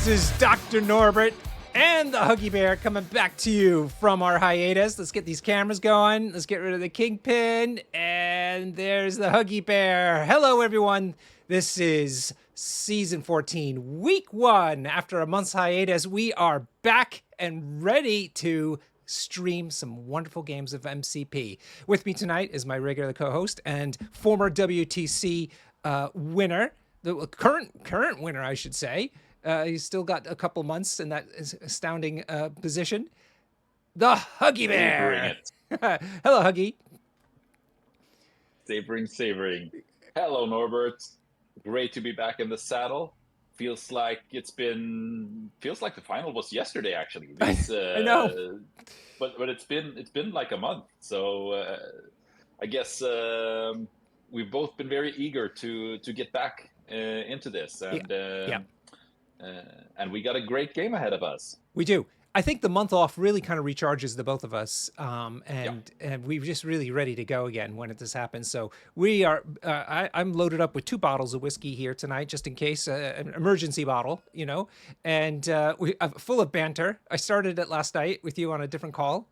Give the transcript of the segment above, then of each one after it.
This is Dr. Norbert and the Huggy Bear coming back to you from our hiatus. Let's get these cameras going. Let's get rid of the Kingpin. And there's the Huggy Bear. Hello, everyone. This is Season 14, Week 1. After a month's hiatus, we are back and ready to stream some wonderful games of MCP. With me tonight is my regular co-host and former WTC winner, the current winner, I should say. He's still got a couple months in that astounding position. The Huggy Bear. Hello, Huggy. Savoring. Hello, Norbert. Great to be back in the saddle. Feels like the final was yesterday, actually. I know. But it's been like a month. So I guess we've both been very eager to get back into this, and we got a great game ahead of us. We do. I think the month off really kind of recharges the both of us, and we're just really ready to go again when this happens. So we are. I'm loaded up with 2 bottles of whiskey here tonight, just in case, an emergency bottle, you know, and we full of banter. I started it last night with you on a different call,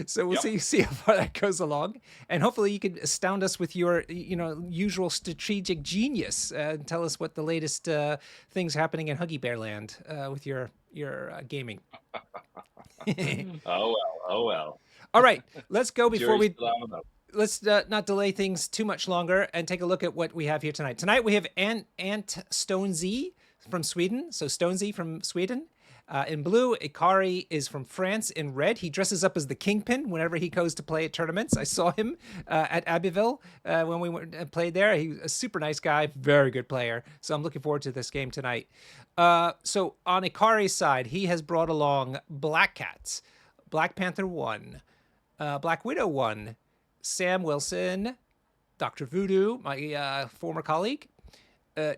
so we'll see how far that goes along, and hopefully you can astound us with your usual strategic genius and tell us what the latest things happening in Huggy Bear Land with your gaming. Oh well. All right, let's go before let's not delay things too much longer and take a look at what we have here tonight. Tonight we have Antstonez from Sweden. So Stonesy from Sweden. In blue, Ikari is from France. In red, he dresses up as the Kingpin whenever he goes to play at tournaments. I saw him at Abbeville when we played there. He's a super nice guy, very good player. So I'm looking forward to this game tonight. So on Ikari's side, he has brought along Black Cat, Black Panther 1, Black Widow 1, Sam Wilson, Dr. Voodoo, my former colleague,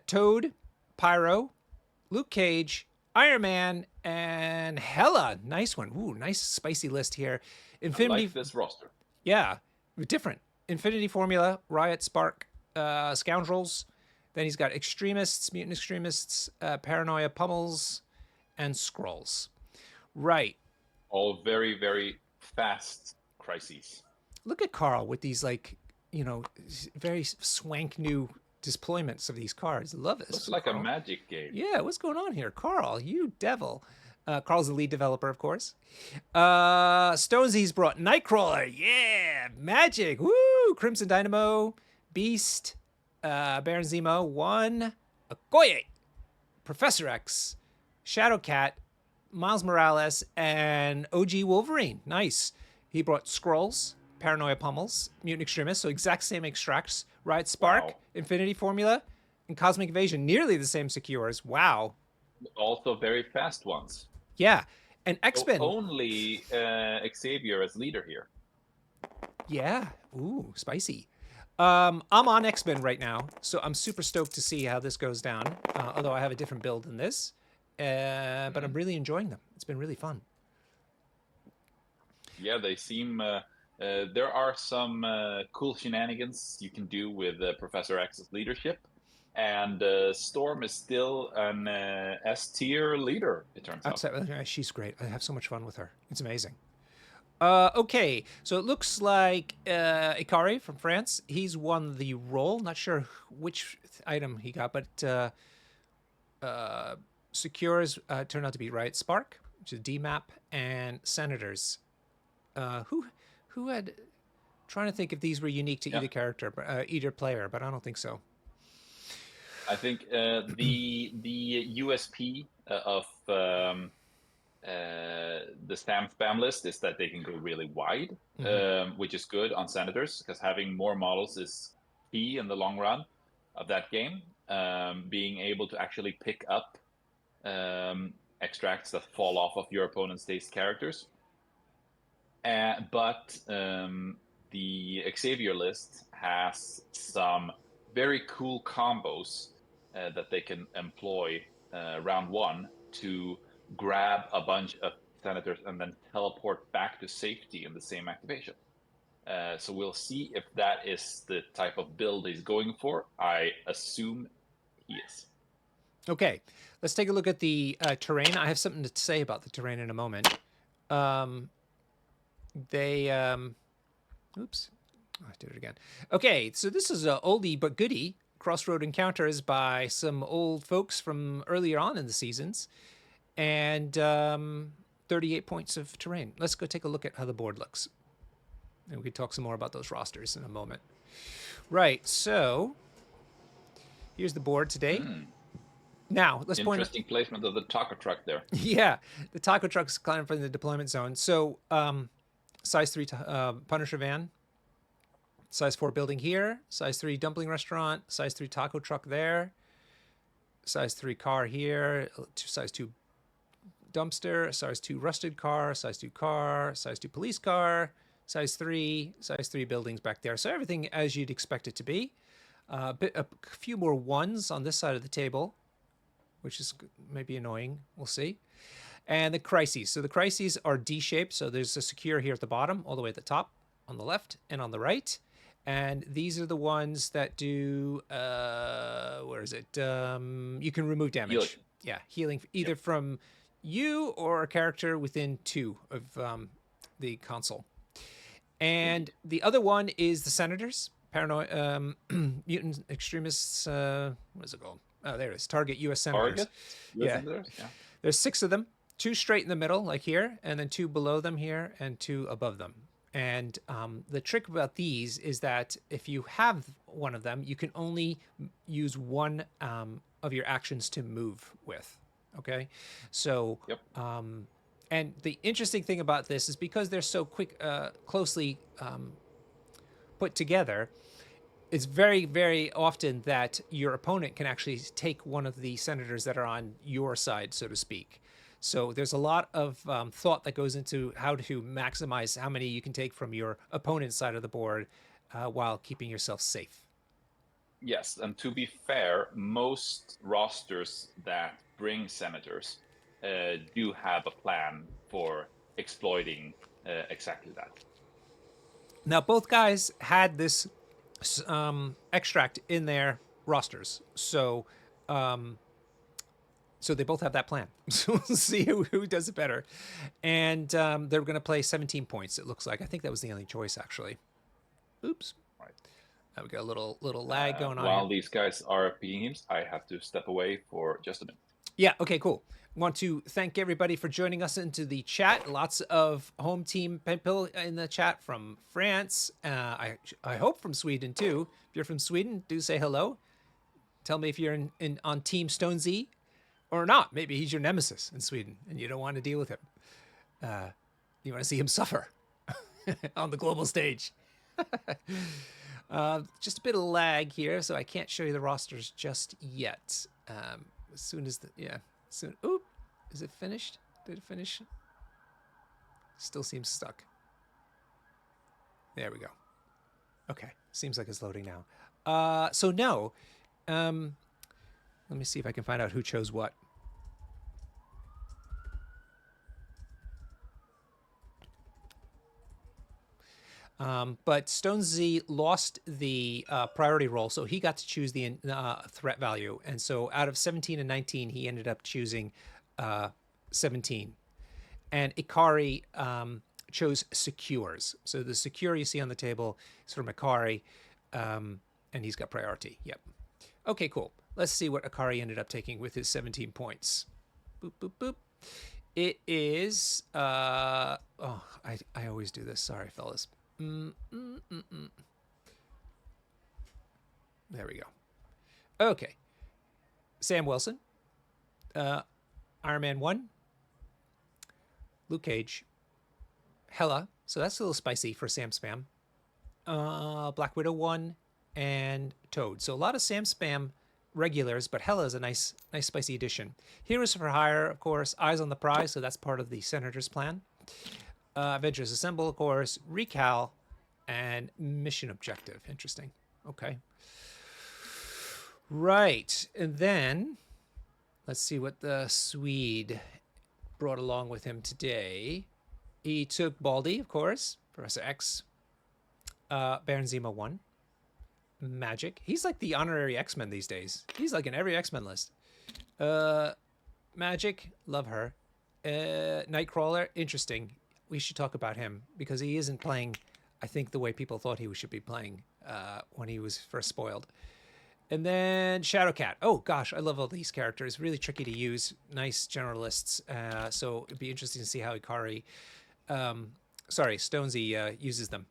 Toad, Pyro, Luke Cage, Iron Man, and Hela. Nice one. Ooh, nice spicy list here. Infinity. I like this roster. Yeah, different. Infinity Formula, Riot Spark, Scoundrels. Then he's got Extremists, Mutant Extremists, Paranoia Pummels, and Skrulls. Right. All very, very fast crises. Look at Carl with these, very swank new deployments of these cards. Love this. Looks like Carl. A magic game. Yeah, what's going on here? Carl, you devil. Carl's the lead developer, of course. Stonesy's brought Nightcrawler. Yeah, magic. Woo! Crimson Dynamo, Beast, Baron Zemo, 1, Okoye, Professor X, Shadowcat, Miles Morales, and OG Wolverine. Nice. He brought Skrulls, Paranoia Pummels, Mutant Extremists, so exact same extracts. Riot Spark, Infinity Formula, and Cosmic Evasion, nearly the same secures. Wow. Also very fast ones. Yeah. And X-Men. So only Xavier as leader here. Yeah. Ooh, spicy. I'm on X-Men right now, so I'm super stoked to see how this goes down, although I have a different build than this. But I'm really enjoying them. It's been really fun. Yeah, they seem... there are some cool shenanigans you can do with Professor X's leadership. And Storm is still an S-tier leader, it turns out. She's great. I have so much fun with her. It's amazing. Okay, so it looks like Ikari from France, he's won the role. Not sure which item he got, but secures turned out to be Riot Spark, which is DMAP, and Senators. Who had... Trying to think if these were unique to either character, either player, but I don't think so. I think the USP of the spam list is that they can go really wide, which is good on Senators, because having more models is key in the long run of that game. Being able to actually pick up extracts that fall off of your opponent's base characters. But the Xavier list has some very cool combos that they can employ round 1 to grab a bunch of Senators and then teleport back to safety in the same activation. So we'll see if that is the type of build he's going for. I assume he is. Okay, let's take a look at the terrain. I have something to say about the terrain in a moment. Oops, oh, I did it again. Okay, so this is a oldie but goodie crossroad encounters by some old folks from earlier on in the seasons, and 38 points of terrain. Let's go take a look at how the board looks, and we can talk some more about those rosters in a moment. Right, so here's the board today. Now, let's point out. Interesting placement of the taco truck there. Yeah, the taco truck's kind of in the deployment zone. So, size 3 Punisher van, size 4 building here, size 3 dumpling restaurant, size 3 taco truck there, size 3 car here, size 2 dumpster, size 2 rusted car, size 2 car, size 2 police car, size 3 buildings back there. So everything as you'd expect it to be. A few more ones on this side of the table, which is maybe annoying. We'll see. And the crises. So the crises are D-shaped. So there's a secure here at the bottom, all the way at the top, on the left and on the right. And these are the ones that do, where is it? You can remove damage. Healing. Yeah, healing either from you or a character within 2 of the console. And the other one is the Senators. Paranoid, mutant extremists, what is it called? Oh, there it is. Target U.S. Senators. Senators? Yeah. There's 6 of them, 2 straight in the middle, like here, and then 2 below them here, and 2 above them. And the trick about these is that if you have one of them, you can only use one of your actions to move with. Okay, so and the interesting thing about this is because they're so closely put together, it's very, very often that your opponent can actually take one of the senators that are on your side, so to speak. So there's a lot of thought that goes into how to maximize how many you can take from your opponent's side of the board while keeping yourself safe. Yes, and to be fair, most rosters that bring senators do have a plan for exploiting exactly that. Now, both guys had this extract in their rosters, so they both have that plan. So we'll see who does it better. And they're going to play 17 points, it looks like. I think that was the only choice, actually. Oops. Right. We got a little lag going on. While these guys are picking games, I have to step away for just a minute. Yeah, okay, cool. Want to thank everybody for joining us into the chat. Lots of home team people in the chat from France. I hope from Sweden, too. If you're from Sweden, do say hello. Tell me if you're on Team Stonesy. Or not. Maybe he's your nemesis in Sweden, and you don't want to deal with him. You want to see him suffer on the global stage. Just a bit of lag here, so I can't show you the rosters just yet. As soon as soon. Oop, is it finished? Did it finish? Still seems stuck. There we go. Okay, seems like it's loading now. So no. Let me see if I can find out who chose what. But Stonesy lost the priority roll, so he got to choose the threat value. And so out of 17 and 19, he ended up choosing 17. And Ikari chose secures. So the secure you see on the table is from Ikari, and he's got priority. Yep. Okay, cool. Let's see what Ikari ended up taking with his 17 points. Boop, boop, boop. It is... I always do this. Sorry, fellas. There we go. Okay. Sam Wilson. Iron Man 1. Luke Cage. Hela. So that's a little spicy for Sam Spam. Black Widow 1. And Toad. So a lot of Sam Spam regulars, but Hela is a nice spicy addition. Heroes for Hire, of course. Eyes on the Prize, so that's part of the Senator's plan. Avengers Assemble, of course. Recal, and Mission Objective. Interesting. Okay. Right. And then, let's see what the Swede brought along with him today. He took Baldy, of course. Professor X. Baron Zemo 1. Magic. He's like the honorary X-Men these days. He's like in every X-Men list. Magic, love her. Nightcrawler, interesting. We should talk about him because he isn't playing, I think, the way people thought he should be playing when he was first spoiled. And then Shadowcat. Oh gosh, I love all these characters. Really tricky to use. Nice generalists. So it'd be interesting to see how Ikari, Stonesy uses them.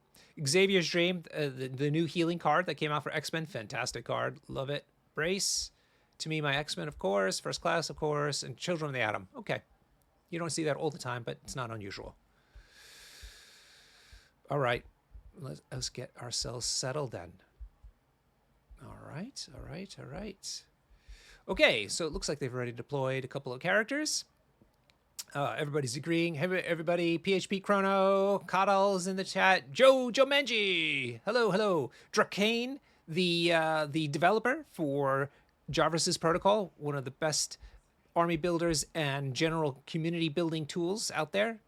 Xavier's Dream, the new healing card that came out for X-Men. Fantastic card. Love it. Brace. To me, my X-Men, of course. First Class, of course. And Children of the Atom. Okay. You don't see that all the time, but it's not unusual. All right. Let's get ourselves settled then. All right. Okay, so it looks like they've already deployed a couple of characters. Everybody's agreeing. Everybody, PHP Chrono, Coddle's in the chat. Joe Menji. Hello. Drakane, the developer for Jarvis's Protocol, one of the best army builders and general community building tools out there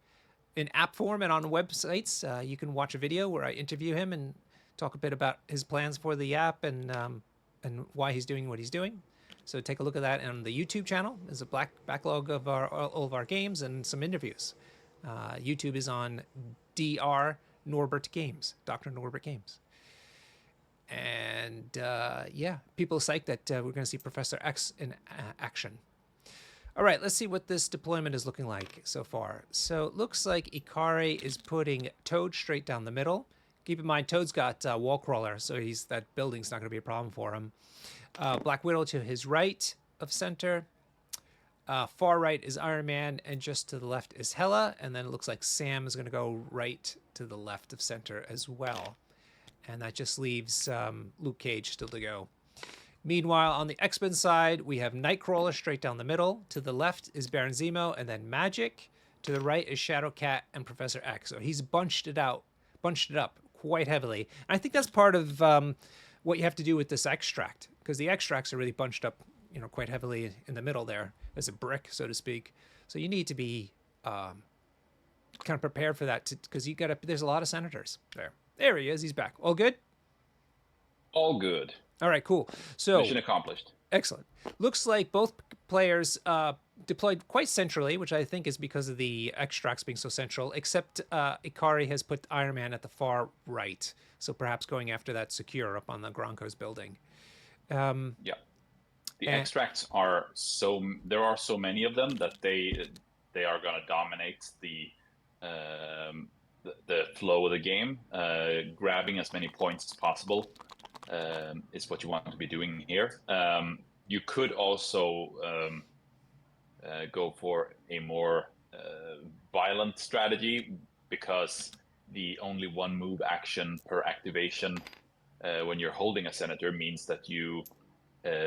in app form and on websites. You can watch a video where I interview him and talk a bit about his plans for the app and why he's doing what he's doing. So take a look at that on the YouTube channel. There's a backlog of all of our games and some interviews. YouTube is on Dr. Norbert Games. And yeah, people are psyched that we're going to see Professor X in action. All right, let's see what this deployment is looking like so far. So it looks like Ikari is putting Toad straight down the middle. Keep in mind, Toad's got wall crawler, so that building's not going to be a problem for him. Black Widow to his right of center. Far right is Iron Man, and just to the left is Hela. And then it looks like Sam is going to go right to the left of center as well. And that just leaves Luke Cage still to go. Meanwhile, on the X-Men side, we have Nightcrawler straight down the middle. To the left is Baron Zemo, and then Magic. To the right is Shadowcat and Professor X. So he's bunched it up quite heavily. And I think that's part of what you have to do with this extract, because the extracts are really bunched up, quite heavily in the middle there as a brick, so to speak. So you need to be kind of prepared for that, because there's a lot of senators there. There he is. He's back. All good? All good. All right, cool. So mission accomplished. Excellent. Looks like both players deployed quite centrally, which I think is because of the extracts being so central, except Ikari has put Iron Man at the far right. So perhaps going after that secure up on the Gronko's building. Yeah. The extracts there are so many of them that they are going to dominate the flow of the game. Grabbing as many points as possible is what you want to be doing here. You could also go for a more violent strategy, because the only one move action per activation when you're holding a senator means that you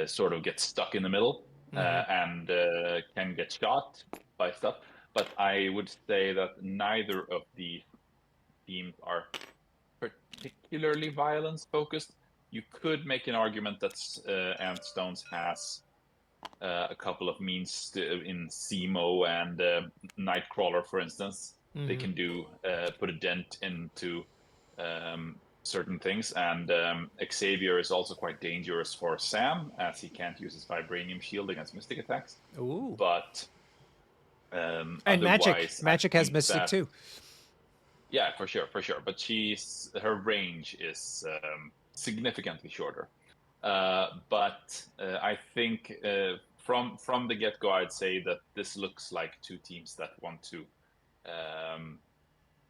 sort of get stuck in the middle and can get shot by stuff. But I would say that neither of the teams are particularly violence focused. You could make an argument that Antstonez has a couple of means in Zemo and Nightcrawler, for instance. They can put a dent into certain things, and Xavier is also quite dangerous for Sam, as he can't use his vibranium shield against mystic attacks. Ooh. But and Magic has mystic too. Yeah, for sure. But her range is significantly shorter. But I think from the get-go, I'd say that this looks like two teams that want to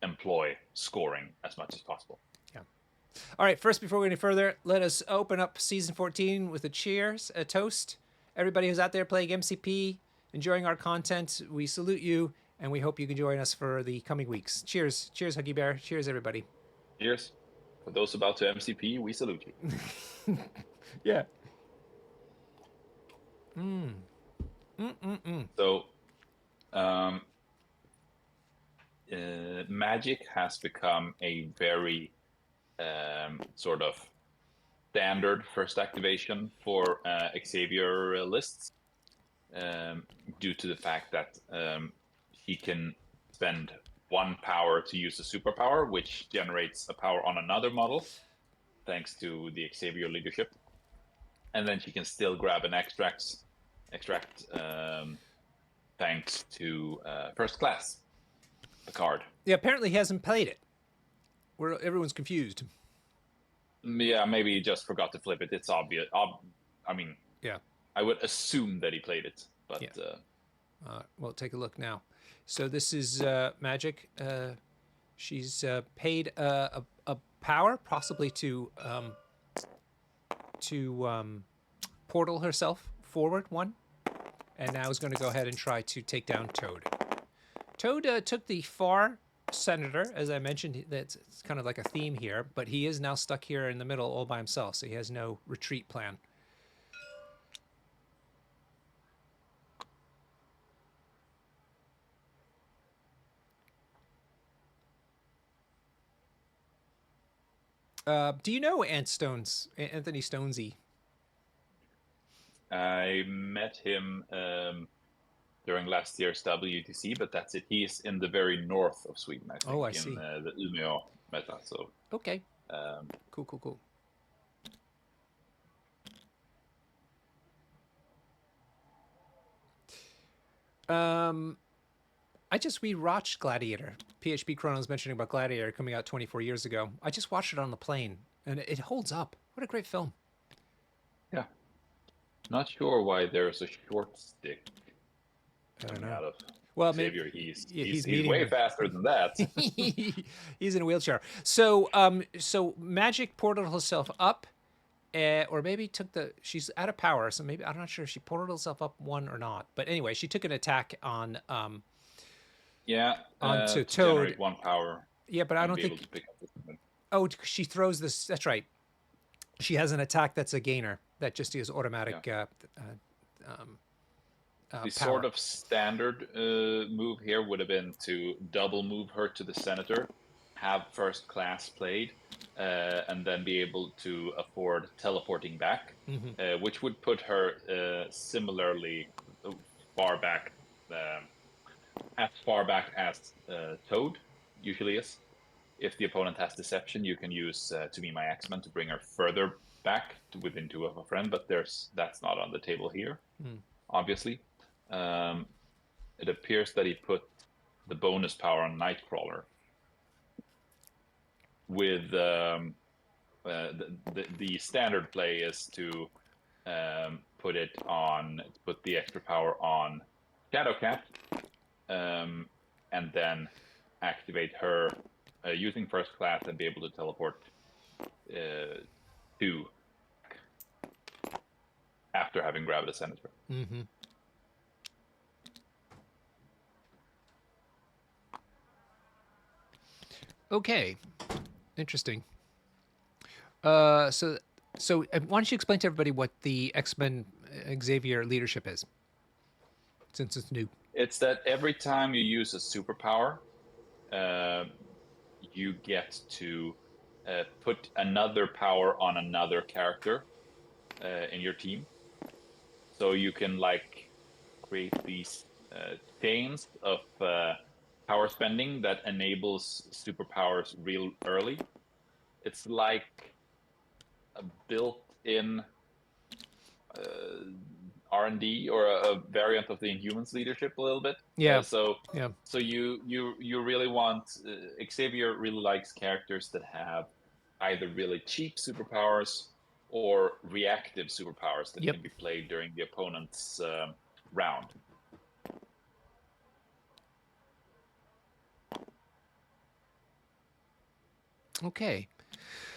employ scoring as much as possible. Yeah. All right, first, before we go any further, let us open up Season 14 with a toast. Everybody who's out there playing MCP, enjoying our content, we salute you, and we hope you can join us for the coming weeks. Cheers. Cheers, Huggy Bear. Cheers, everybody. Cheers. For those about to MCP, we salute you. Yeah. So, Magic has become a very sort of standard first activation for Xavier lists, due to the fact that he can spend one power to use a superpower, which generates a power on another model. thanks to the Xavier leadership. And then she can still grab an extract thanks to First Class, the card. Yeah, apparently he hasn't played it. Everyone's confused. Yeah, maybe he just forgot to flip it. It's obvious. I mean, yeah, I would assume that he played it, but yeah. Well, take a look now. So this is Magic. She's paid a power, possibly to portal herself forward one, and now is going to go ahead and try to take down Toad. Toad took the far senator, as I mentioned. It's kind of like a theme here, but he is now stuck here in the middle all by himself, so he has no retreat plan. Do you know Anthony Stonesy? I met him during last year's WTC, but that's it. He's in the very north of Sweden, I think. Oh, I see. In the Umeå meta. So okay, cool. I just rewatched Gladiator. PHP Chrono's mentioning about Gladiator coming out 24 years ago. I just watched it on the plane, and it holds up. What a great film. Yeah. Not sure why there's a short stick coming out of maybe Xavier. He's way faster than that. He's in a wheelchair. So so Magic portaled herself up, or maybe she's out of power, so maybe I'm not sure if she portaled herself up one or not. But anyway, she took an attack on onto to Toad. Generate 1 power. Yeah, but I don't think. Oh, she throws this. That's right. She has an attack that's a gainer that just is automatic. The power. Sort of standard move here would have been to double move her to the Senator, have First Class played, and then be able to afford teleporting back, which would put her similarly far back, as far back as Toad usually is. If the opponent has Deception, you can use To Be My X-Men to bring her further back to within 2 of a friend, but that's not on the table here, obviously. It appears that he put the bonus power on Nightcrawler with the standard play is to put the extra power on Shadowcat, and then activate her using First Class and be able to teleport 2 after having grabbed a Senator. Okay, interesting. So why don't you explain to everybody what the X-Men Xavier leadership is, since it's new? It's that every time you use a superpower, you get to put another power on another character in your team. So you can create these chains of power spending that enables superpowers real early. It's like a built-in R&D or a variant of the Inhumans leadership a little bit. So you really want Xavier really likes characters that have either really cheap superpowers or reactive superpowers that can be played during the opponent's round. Okay.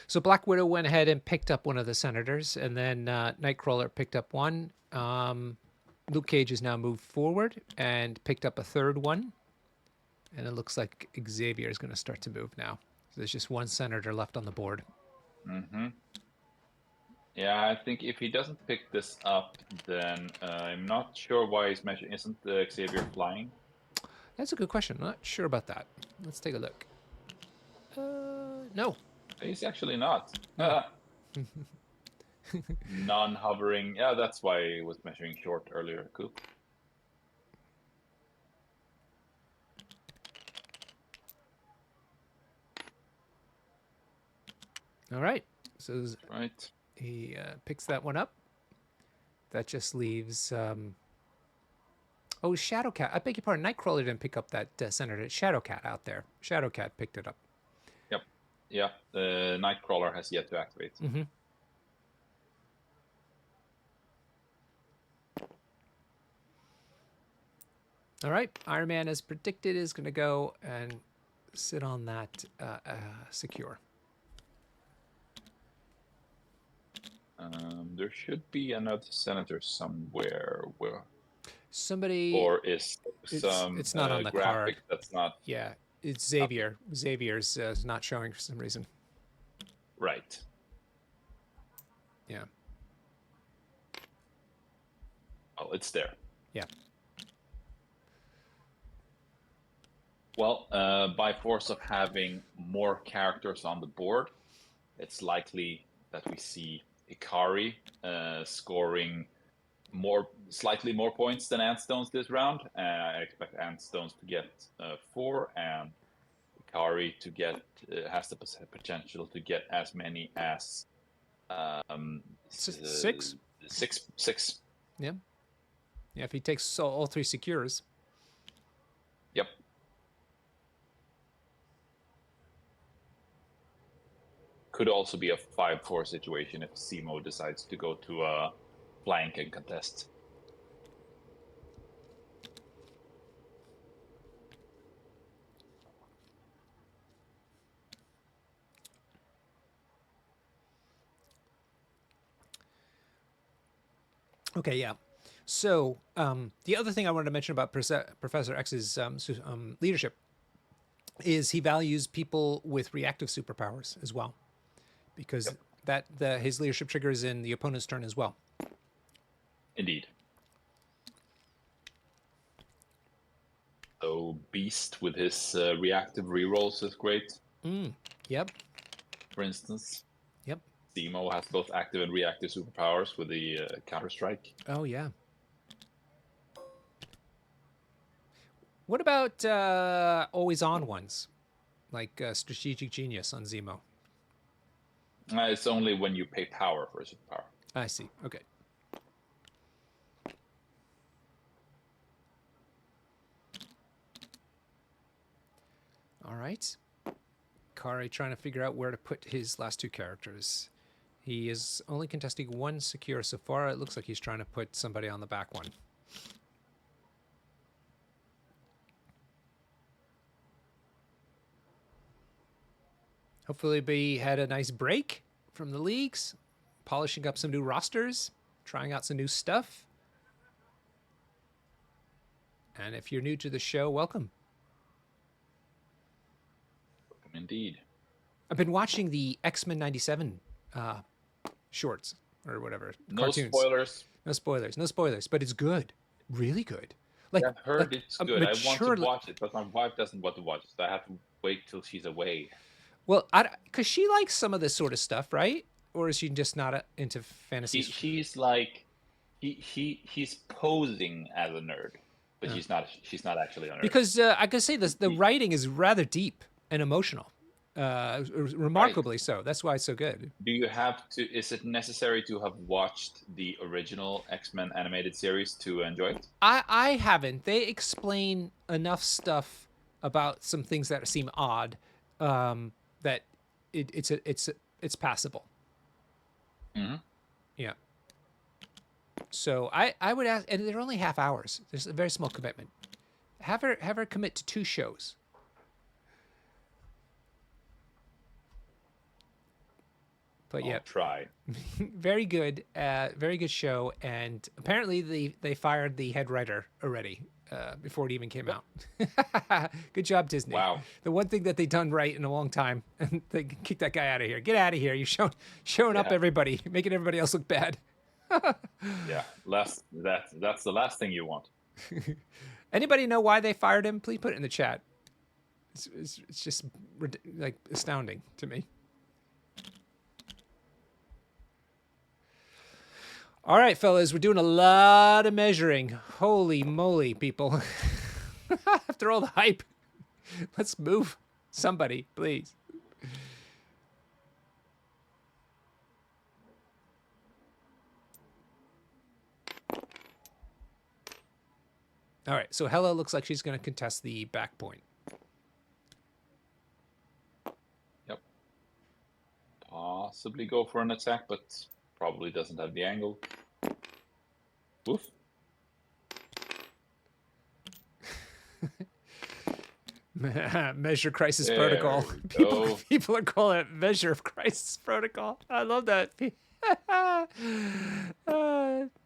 So Black Widow went ahead and picked up one of the Senators, and then Nightcrawler picked up one. Luke Cage has now moved forward and picked up a third one. And it looks like Xavier is going to start to move now. So there's just one Senator left on the board. Yeah, I think if he doesn't pick this up, then I'm not sure why he's measuring. Isn't Xavier flying? That's a good question. I'm not sure about that. Let's take a look. No. He's actually not. Non-hovering. Yeah, that's why he was measuring short earlier. Cool. All right. So right. he picks that one up. That just leaves. Oh, Shadowcat. I beg your pardon. Nightcrawler didn't pick up that Senator. Shadowcat out there. Shadowcat picked it up. Yep. Yeah. The Nightcrawler has yet to activate. Mm-hmm. All right. Iron Man, as predicted, is going to go and sit on that secure. There should be another senator somewhere. Where? Somebody. Or is some it's not on the graphic card. that's not? Yeah, it's Xavier. Okay. Xavier's not showing for some reason. Right. Yeah. Oh, it's there. Yeah. Well, by force of having more characters on the board, it's likely that we see Ikari scoring slightly more points than Antstonez this round. I expect Antstonez to get 4, and Ikari to get has the potential to get as many as 6. 6. Yeah. Yeah. If he takes all 3 secures. Yep. Could also be a 5-4 situation if Zemo decides to go to a flank and contest. Okay, yeah. So the other thing I wanted to mention about Professor X's leadership is he values people with reactive superpowers as well, because his leadership triggers in the opponent's turn as well. Indeed. So Beast with his reactive rerolls is great. Yep. For instance. Yep. Zemo has both active and reactive superpowers with the Counter-Strike. Oh, yeah. What about always-on ones, like Strategic Genius on Zemo? It's only when you pay power for a superpower. I see. Okay. All right. Ikari trying to figure out where to put his last 2 characters. He is only contesting 1 secure so far. It looks like he's trying to put somebody on the back one. Hopefully he had a nice break from the leagues, polishing up some new rosters, trying out some new stuff. And if you're new to the show, welcome. Welcome indeed. I've been watching the X-Men 97 shorts or whatever. Cartoons. Spoilers. No spoilers. No spoilers. But it's good. Really good. Like, I've heard it's good. I want to watch it, but my wife doesn't want to watch it, so I have to wait till she's away. Well, because she likes some of this sort of stuff, right? Or is she just not into fantasy? She's like, he's posing as a nerd, but she's not actually a nerd. Because I could say this, the writing is rather deep and emotional, remarkably so. That's why it's so good. Do you have to? Is it necessary to have watched the original X-Men animated series to enjoy it? I haven't. They explain enough stuff about some things that seem odd. That it's passable. Mm-hmm. Yeah. So I would ask, and they're only half hours. There's a very small commitment. Have her commit to 2 shows. But yeah, try. Very good show, and apparently they fired the head writer already. Before it even came out. Good job, Disney. Wow. The one thing that they've done right in a long time, and they kicked that guy out of here. Get out of here. You're showing up everybody, making everybody else look bad. Yeah, that's the last thing you want. Anybody know why they fired him? Please put it in the chat. It's just like astounding to me. All right, fellas, we're doing a lot of measuring. Holy moly, people. After all the hype, let's move. Somebody, please. All right, so Hela looks like she's going to contest the back point. Yep. Possibly go for an attack, but probably doesn't have the angle. Oof. Measure crisis There protocol. we go. People are calling it measure of crisis protocol. I love that.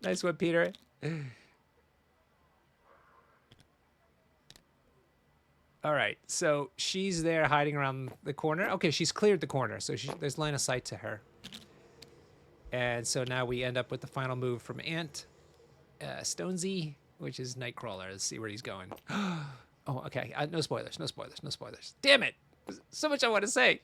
Nice one, Peter. All right, so she's there hiding around the corner. Okay, she's cleared the corner, so there's line of sight to her. And so now we end up with the final move from Antstonez, which is Nightcrawler. Let's see where he's going. Oh, okay. No spoilers. No spoilers. No spoilers. Damn it! There's so much I want to say.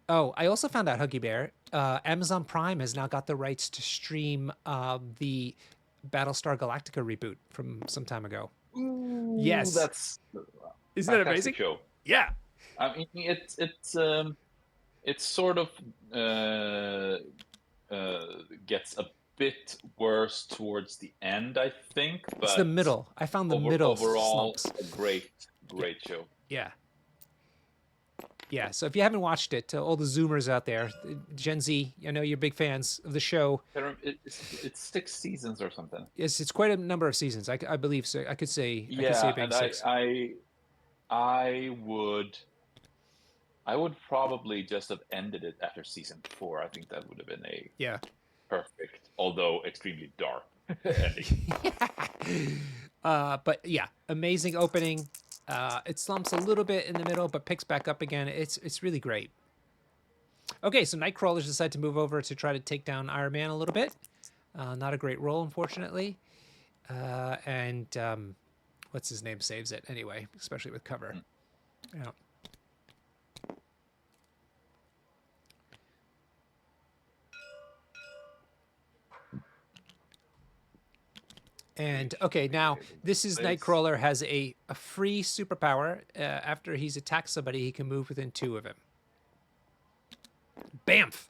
Oh, I also found out, Huggy Bear, Amazon Prime has now got the rights to stream the Battlestar Galactica reboot from some time ago. Ooh, yes, that's isn't that amazing? Show. Yeah, I mean it's sort of gets a bit worse towards the end, I think. But it's the middle. I found the middle overall slumps. A great show. Yeah. Yeah, so if you haven't watched it, all the Zoomers out there, Gen Z, I know you're big fans of the show. It's 6 seasons or something. Yes, it's quite a number of seasons. I believe so. I could say. Yeah, I could say big and 6. I would probably just have ended it after season 4. I think that would have been a perfect, although extremely dark ending. But yeah, amazing opening. It slumps a little bit in the middle, but picks back up again. It's really great. Okay, so Nightcrawlers decide to move over to try to take down Iron Man a little bit. Not a great roll, unfortunately. And what's his name saves it anyway, especially with cover. Yeah. And okay, now this is Nightcrawler has a free superpower. After he's attacked somebody, he can move within 2 of him. Bamf!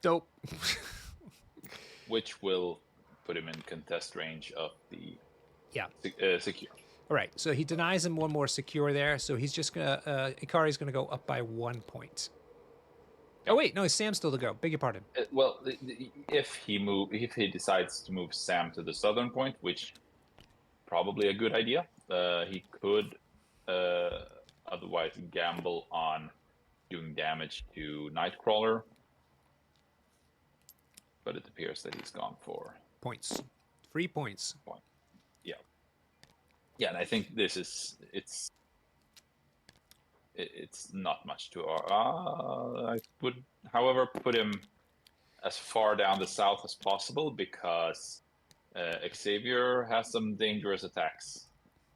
Dope. Which will put him in contest range of the secure. All right, so he denies him 1 more secure there, so he's just gonna Ikari's gonna go up by 1 point. Oh wait, no, Sam's still to go. Beg your pardon. Well, if he decides to move Sam to the southern point, which probably a good idea, he could otherwise gamble on doing damage to Nightcrawler. But it appears that he's gone for points. Free points. Yeah. Yeah, and I think this is it's not much to I would, however, put him as far down the south as possible because Xavier has some dangerous attacks.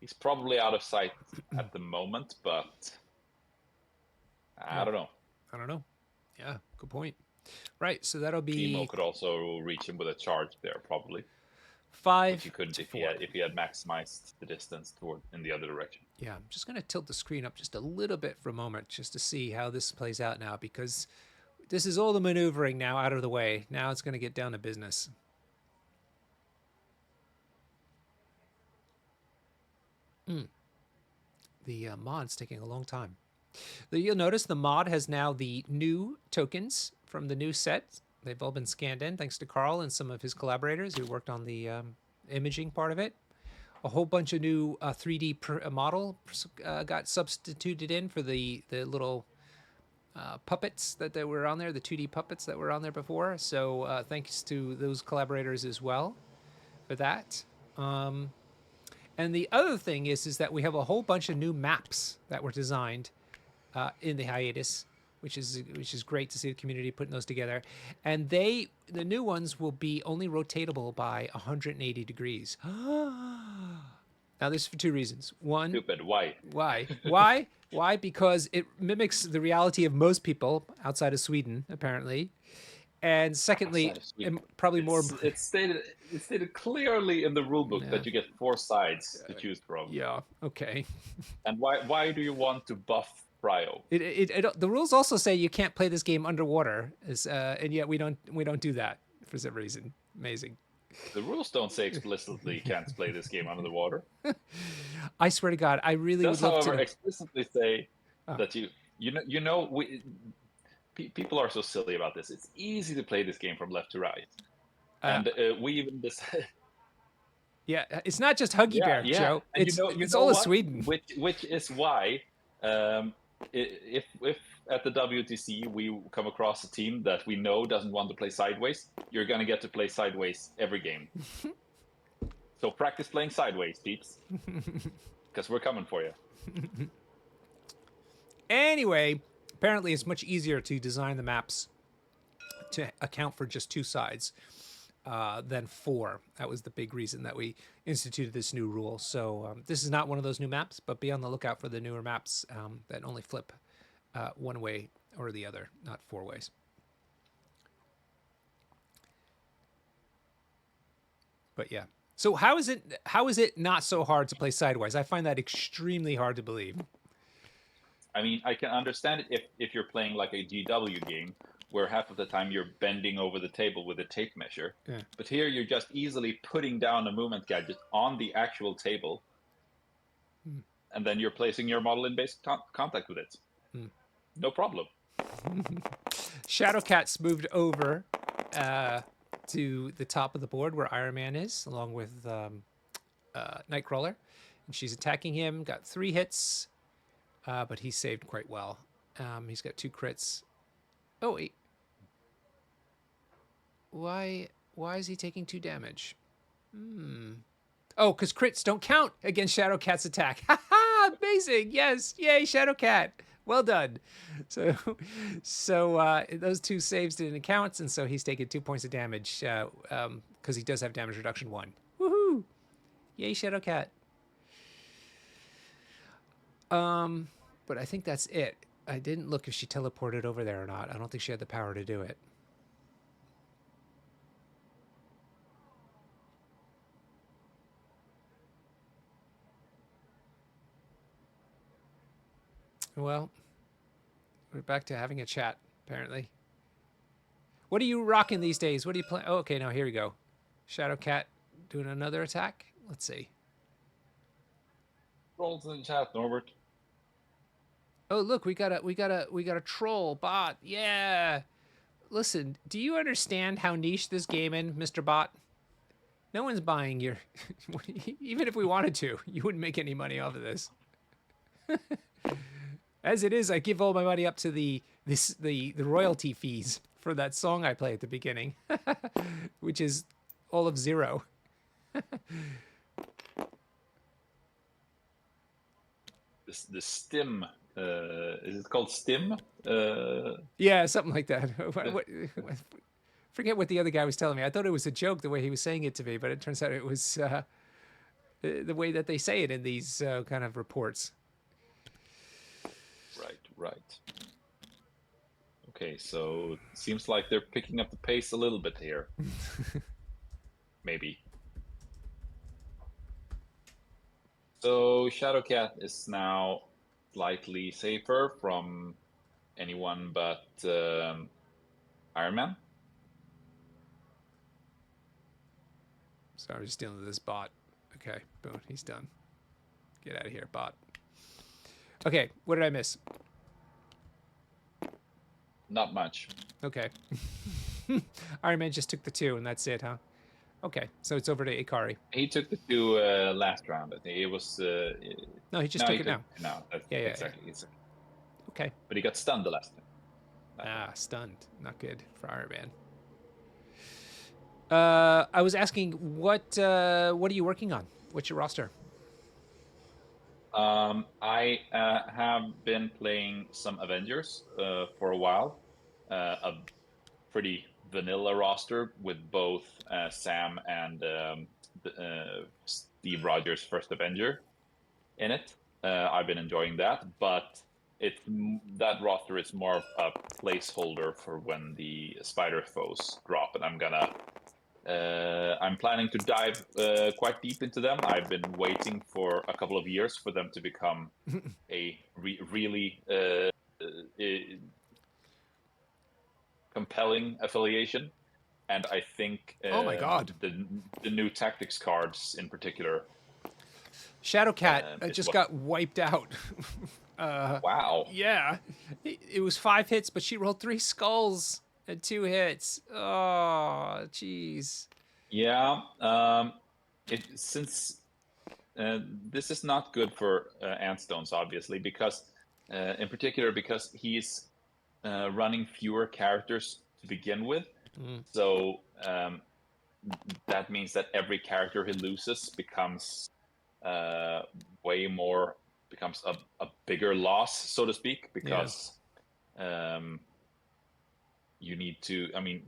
He's probably out of sight at the moment, but I don't know. I don't know. Yeah, good point. Right, so that'll be. Timo could also reach him with a charge there, probably. 5. Which you couldn't if he had maximized the distance in the other direction. Yeah, I'm just going to tilt the screen up just a little bit for a moment just to see how this plays out now, because this is all the maneuvering now out of the way. Now it's going to get down to business. The mod's taking a long time. You'll notice the mod has now the new tokens from the new set. They've all been scanned in thanks to Carl and some of his collaborators who worked on the imaging part of it. A whole bunch of new 3D model got substituted in for the little puppets that were on there, the 2D puppets that were on there before. So thanks to those collaborators as well for that. And the other thing is that we have a whole bunch of new maps that were designed in the hiatus, which is great to see the community putting those together. And the new ones will be only rotatable by 180 degrees. Now this is for 2 reasons. One, stupid. Why? Why? Because it mimics the reality of most people outside of Sweden, apparently. And secondly, probably more. It's stated clearly in the rulebook that you get 4 sides to choose from. Yeah. Okay. And why do you want to buff Cryo? The rules also say you can't play this game underwater, and yet we don't do that for some reason. Amazing. The rules don't say explicitly you can't play this game under the water. I swear to God, I really would love to. However, explicitly say that people are so silly about this. It's easy to play this game from left to right, and we even decided. Yeah, it's not just Huggy Bear, Joe. And it's all of Sweden. Which is why, if at the WTC we come across a team that we know doesn't want to play sideways, you're gonna get to play sideways every game. So practice playing sideways, peeps, because we're coming for you. Anyway, apparently it's much easier to design the maps to account for just 2 sides than 4. That was the big reason that we instituted this new rule. So this is not one of those new maps, but be on the lookout for the newer maps that only flip one way or the other, not 4 ways. But yeah. So how is it not so hard to play sideways? I find that extremely hard to believe. I mean, I can understand it if you're playing like a GW game where half of the time you're bending over the table with a tape measure. Yeah. But here you're just easily putting down a movement gadget on the actual table. And then you're placing your model in base contact with it. No problem. Shadowcat's moved over to the top of the board where Iron Man is, along with Nightcrawler. And she's attacking him, got 3 hits, but he's saved quite well. He's got 2 crits. Oh, wait. Why is he taking 2 damage? Oh, because crits don't count against Shadowcat's attack. Ha ha! Amazing! Yes! Yay, Shadowcat! Well done. So those 2 saves didn't count, and so he's taken 2 points of damage because he does have damage reduction 1. Woohoo! Yay, Shadowcat. But I think that's it. I didn't look if she teleported over there or not. I don't think she had the power to do it. Well, we're back to having a chat, apparently. What are you rocking these days? What are you playing? Oh, okay, now here we go. Shadowcat doing another attack. Let's see. Roll to the chat, Norbert. Oh, look, we got a troll bot. Yeah. Listen, do you understand how niche this game is, Mr. Bot? No one's buying your even if we wanted to, you wouldn't make any money off of this. As it is, I give all my money up to the royalty fees for that song I play at the beginning, which is all of 0. The stim, is it called stim? Yeah, something like that. Forget what the other guy was telling me. I thought it was a joke the way he was saying it to me, but it turns out it was the way that they say it in these kind of reports. Right. Okay, so it seems like they're picking up the pace a little bit here. Maybe. So Shadowcat is now slightly safer from anyone but Iron Man. Sorry, I'm just dealing with this bot. Okay, boom, he's done. Get out of here, bot. Okay, what did I miss? Not much. Okay. Iron Man just took the 2, and that's it, huh? Okay, so it's over to Ikari. He took the 2 last round. I think it was. No, he just took it now. No, yeah, exactly. Yeah. Okay. But he got stunned the last time. Stunned. Not good for Iron Man. I was asking, what are you working on? What's your roster? I have been playing some Avengers for a while. A pretty vanilla roster with both Sam and Steve Rogers' first Avenger in it. I've been enjoying that, but that roster is more of a placeholder for when the spider foes drop, and I'm planning to dive quite deep into them. I've been waiting for a couple of years for them to become a really compelling affiliation, and I think oh my god, the new tactics cards in particular. Shadowcat just got wiped out. Wow. Yeah, it was 5 hits, but she rolled 3 skulls and 2 hits. Oh, jeez. Yeah. Since this is not good for Antstonez, obviously, because in particular because he's running fewer characters to begin with. So that means that every character he loses becomes becomes a bigger loss, so to speak, because you need to, I mean,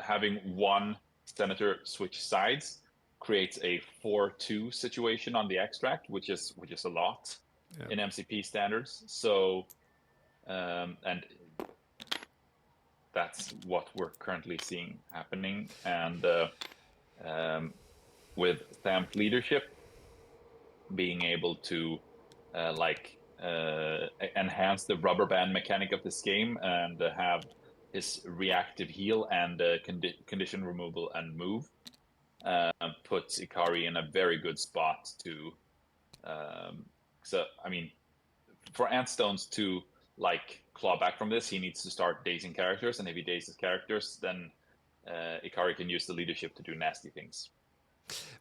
having one senator switch sides creates a 4-2 situation on the extract, which is a lot in MCP standards. So and that's what we're currently seeing happening. And with Sam's leadership, being able to enhance the rubber band mechanic of this game and have his reactive heal and condition removal and move puts Ikari in a very good spot to. So I mean, for Antstonez to claw back from this, he needs to start dazing characters, and if he dazes characters, then Ikari can use the leadership to do nasty things.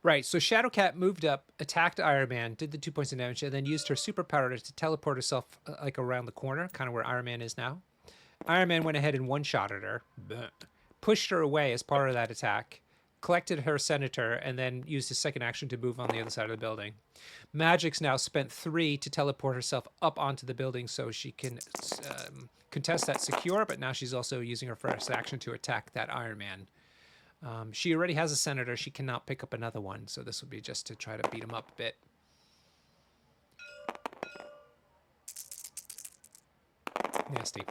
Right, so Shadowcat moved up, attacked Iron Man, did the 2 points of damage, and then used her superpower to teleport herself around the corner, kind of where Iron Man is now. Iron Man went ahead and one-shotted her, pushed her away as part of that attack, collected her senator, and then used his second action to move on the other side of the building. Magic's now spent 3 to teleport herself up onto the building so she can contest that secure, but now she's also using her first action to attack that Iron Man. She already has a senator. She cannot pick up another one, so this will be just to try to beat him up a bit. Nasty.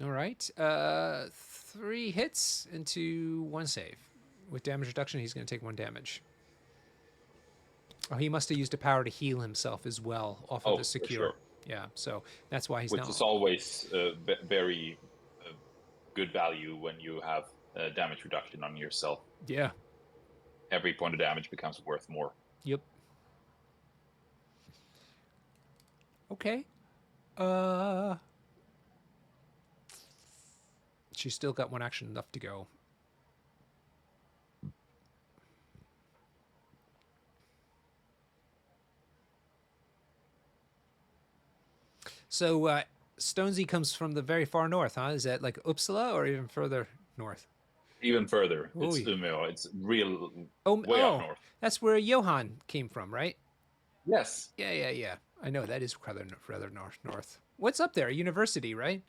All right. 3 hits into 1 save. With damage reduction, he's going to take 1 damage. Oh, he must have used a power to heal himself as well off of the secure. Sure. Yeah, so that's why he's Which is always very good value when you have damage reduction on yourself. Yeah. Every point of damage becomes worth more. Yep. Okay. She's still got 1 action left to go. So Stonesy comes from the very far north, huh? Is that like Uppsala or even further north? Even further. It's Umeå. It's way up north. That's where Johan came from, right? Yes. Yeah. I know that is rather north. What's up there? A university, right?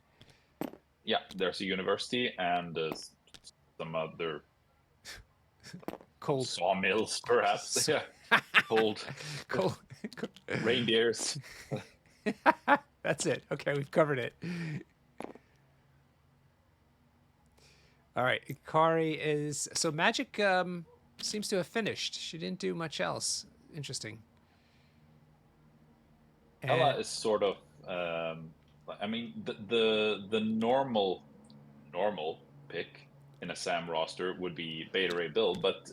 Yeah, there's a university and some other cold sawmills, perhaps. Yeah, cold reindeers. That's it. Okay, we've covered it. All right, Ikari is so magic. Seems to have finished. She didn't do much else. Interesting. Ella is sort of. I mean, the normal pick in a Sam roster would be Beta Ray Bill, but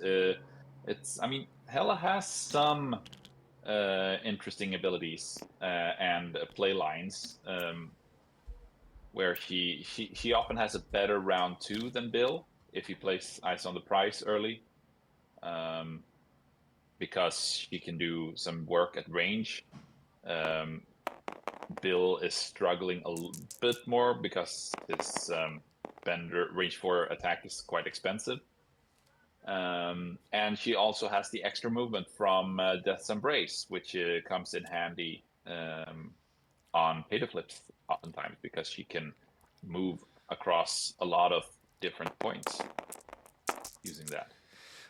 it's. I mean, Hela has some interesting abilities and play lines where she often has a better round 2 than Bill if he plays Eyes on the Prize early, because she can do some work at range. Bill is struggling a bit more because his Bender range 4 attack is quite expensive. And she also has the extra movement from Death's Embrace, which comes in handy on pay to flips oftentimes because she can move across a lot of different points using that.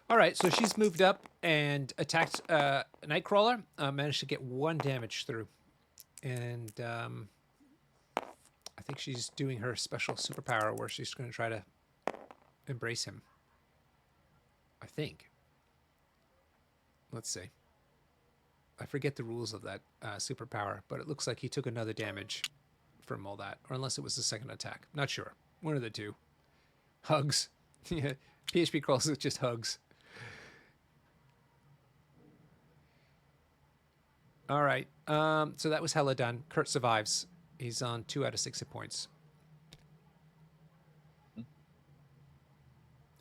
All right, so she's moved up and attacked Nightcrawler. Managed to get 1 damage through. And I think she's doing her special superpower where she's going to try to embrace him. I think. Let's see. I forget the rules of that superpower, but it looks like he took another damage from all that. Or unless it was the second attack. Not sure. One of the two. Hugs. Yeah. PHP calls it just hugs. All right. So that was hella done. Kurt survives. He's on 2 out of 6 hit points.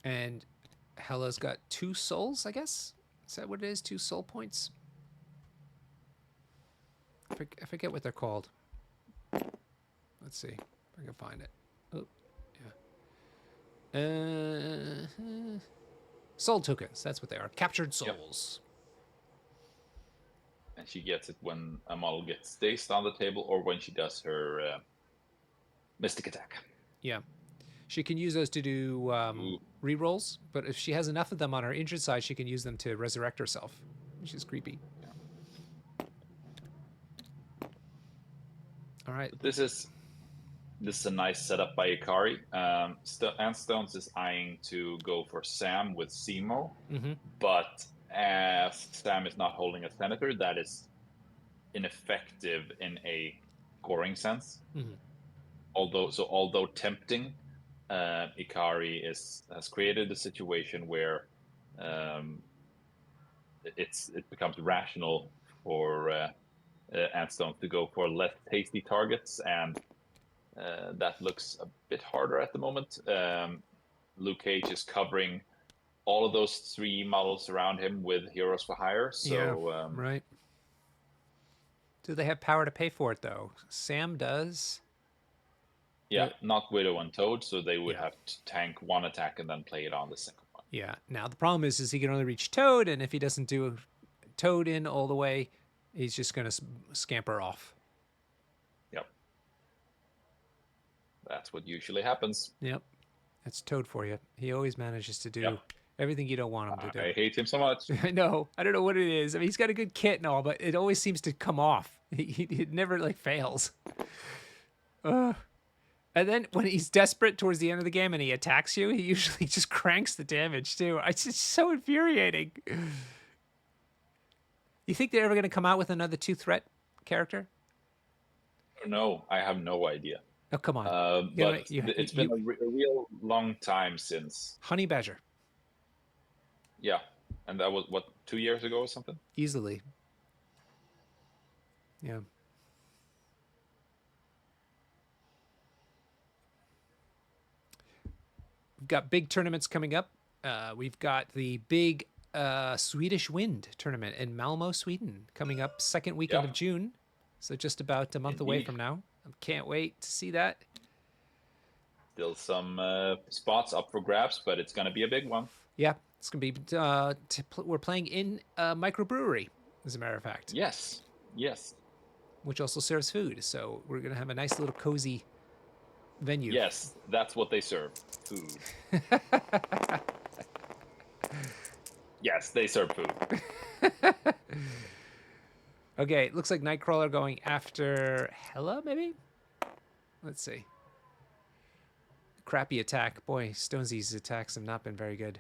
And Hella's got 2 souls, I guess? Is that what it is? 2 soul points? I forget what they're called. Let's see if I can find it. Oh, yeah. Soul tokens. That's what they are. Captured souls. And she gets it when a model gets dazed on the table or when she does her mystic attack. Yeah. She can use those to do rerolls, but if she has enough of them on her injured side, she can use them to resurrect herself, which is creepy. Yeah. All right. This is a nice setup by Ikari. Antstonez is eyeing to go for Sam with Simo, but as Sam is not holding a senator, that is ineffective in a scoring sense. Although tempting, Ikari has created a situation where it becomes rational for Antstonez to go for less tasty targets, and that looks a bit harder at the moment. Luke Cage is covering all of those 3 models around him with Heroes for Hire. So yeah, right. Do they have power to pay for it though? Sam does. Yeah, not Widow and Toad, so they would have to tank 1 attack and then play it on the second one. Yeah. Now the problem is he can only reach Toad, and if he doesn't do Toad in all the way, he's just going to scamper off. Yep. That's what usually happens. Yep. That's Toad for you. He always manages to do everything you don't want him to do. I hate him so much. I know. I don't know what it is. I mean, he's got a good kit and all, but it always seems to come off. He never like fails. And then when he's desperate towards the end of the game and he attacks you, he usually just cranks the damage too. It's just so infuriating. You think they're ever going to come out with another 2-threat character? No, I have no idea. Oh, come on. But it's been a real long time since Honey Badger. Yeah, and that was, 2 years ago or something? Easily. Yeah. We've got big tournaments coming up. We've got the big Swedish Wind tournament in Malmo, Sweden, coming up 2nd weekend of June. So just about a month away from now. I can't wait to see that. Still some spots up for grabs, but it's going to be a big one. Yeah, it's going to be... we're playing in a microbrewery, as a matter of fact. Yes. Which also serves food. So we're going to have a nice little cozy venue. Yes, that's what they serve. Food. Yes, they serve food. Okay, it looks like Nightcrawler going after Hella, maybe? Let's see. Crappy attack. Boy, Stonesy's attacks have not been very good.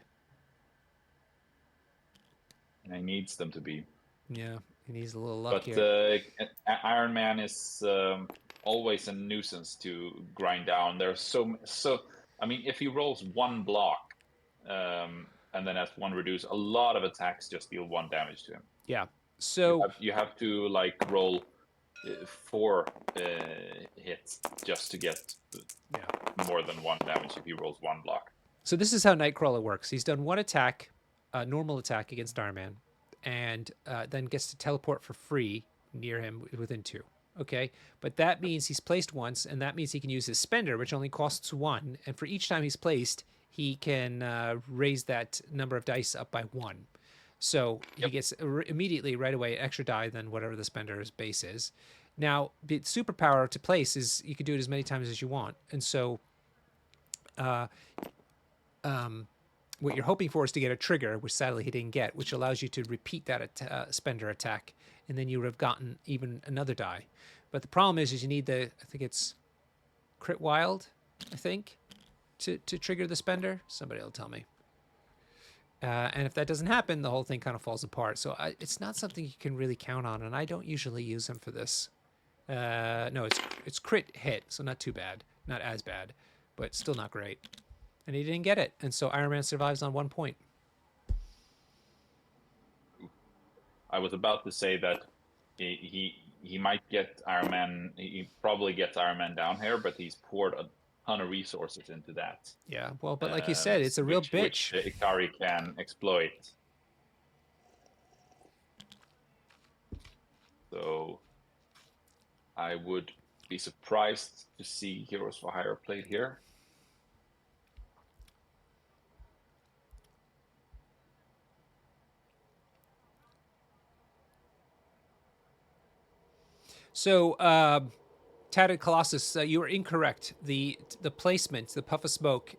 And he needs them to be. Yeah, he needs a little luck here. But Iron Man is always a nuisance to grind down. There's so. I mean, if he rolls 1 block, and then has 1 reduce, a lot of attacks just deal 1 damage to him. Yeah. So you have to like roll 4 hits just to get more than 1 damage if he rolls 1 block. So this is how Nightcrawler works. He's done 1 attack, normal attack against Iron Man, and then gets to teleport for free near him within 2. Okay, but that means he's placed once, and that means he can use his spender, which only costs 1. And for each time he's placed, he can raise that number of dice up by 1. So he gets immediately, right away, extra die than whatever the spender's base is. Now, the superpower to place is you can do it as many times as you want. And so what you're hoping for is to get a trigger, which sadly he didn't get, which allows you to repeat that spender attack, and then you would have gotten even another die. But the problem is you need I think it's crit wild, I think, to trigger the spender. Somebody will tell me. And if that doesn't happen, the whole thing kind of falls apart. So it's not something you can really count on, and I don't usually use him for this. No, it's crit hit, so not too bad. Not as bad, but still not great. And he didn't get it, and so Iron Man survives on 1 point. I was about to say that he might get Iron Man. He probably gets Iron Man down here, but he's poured a ton of resources into that. Yeah, well, but like you said, it's a real bitch. Which Ikari can exploit. So I would be surprised to see Heroes for Hire played here. So, Tatted Colossus, you were incorrect. The placement, the puff of smoke,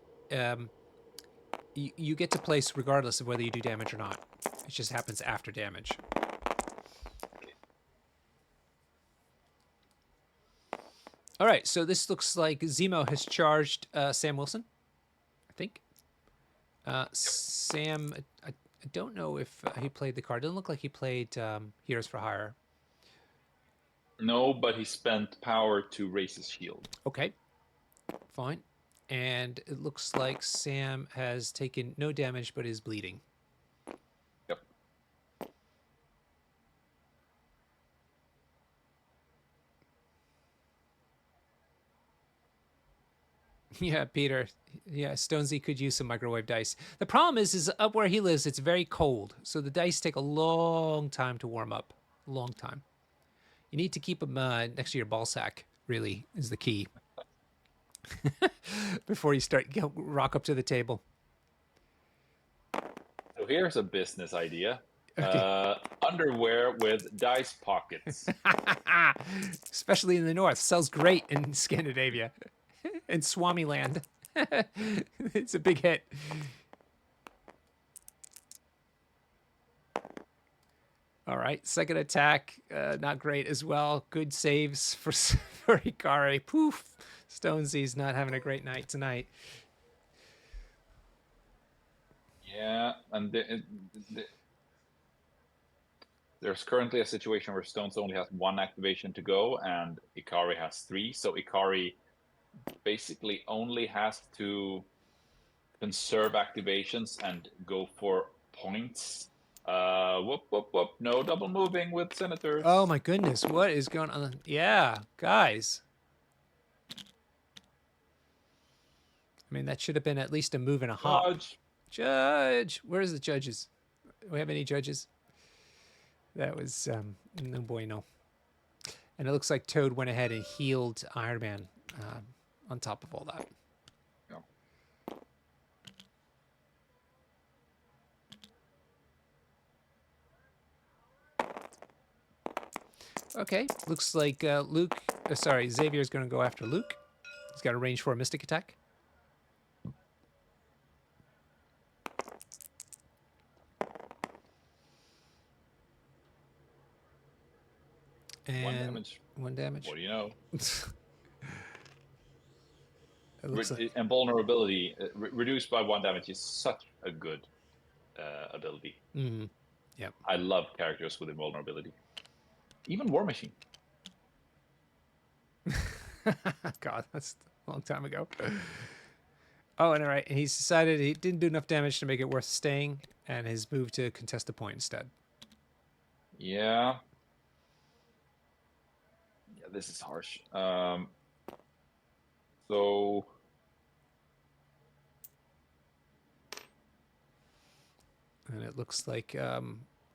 you get to place regardless of whether you do damage or not. It just happens after damage. All right, so this looks like Zemo has charged Sam Wilson, I think. Sam, I don't know if he played the card. Doesn't look like he played Heroes for Hire. No, but he spent power to raise his shield. Okay, fine. And it looks like Sam has taken no damage but is bleeding. Yep. Yeah, Peter. Yeah, Stonesy could use some microwave dice. The problem is up where he lives, it's very cold. So the dice take a long time to warm up. Long time. You need to keep them next to your ball sack, really, is the key. Before you start rock up to the table. So here's a business idea. Okay. Underwear with dice pockets. Especially in the north. Sells great in Scandinavia. In Swamiland. It's a big hit. All right, second attack, not great as well. Good saves for Ikari. Poof, Stonesy's not having a great night tonight. Yeah, and there's currently a situation where Stones only has 1 activation to go, and Ikari has 3. So Ikari basically only has to conserve activations and go for points. Whoop, whoop, whoop. No double moving with Senators. Oh my goodness, what is going on? Yeah, guys. I mean, that should have been at least a move and a hop. Judge. Where's the judges? Do we have any judges? That was no bueno. And it looks like Toad went ahead and healed Iron Man on top of all that. Okay, looks like Xavier's going to go after Luke. He's got a range for a Mystic attack. And 1 damage. 1 damage. What do you know? Like... And vulnerability reduced by 1 damage is such a good ability. Mm-hmm. Yep. I love characters with invulnerability. Even War Machine. God, that's a long time ago. Oh, and all right, he's decided he didn't do enough damage to make it worth staying, and has moved to contest the point instead. Yeah. Yeah, this is harsh. So... And it looks like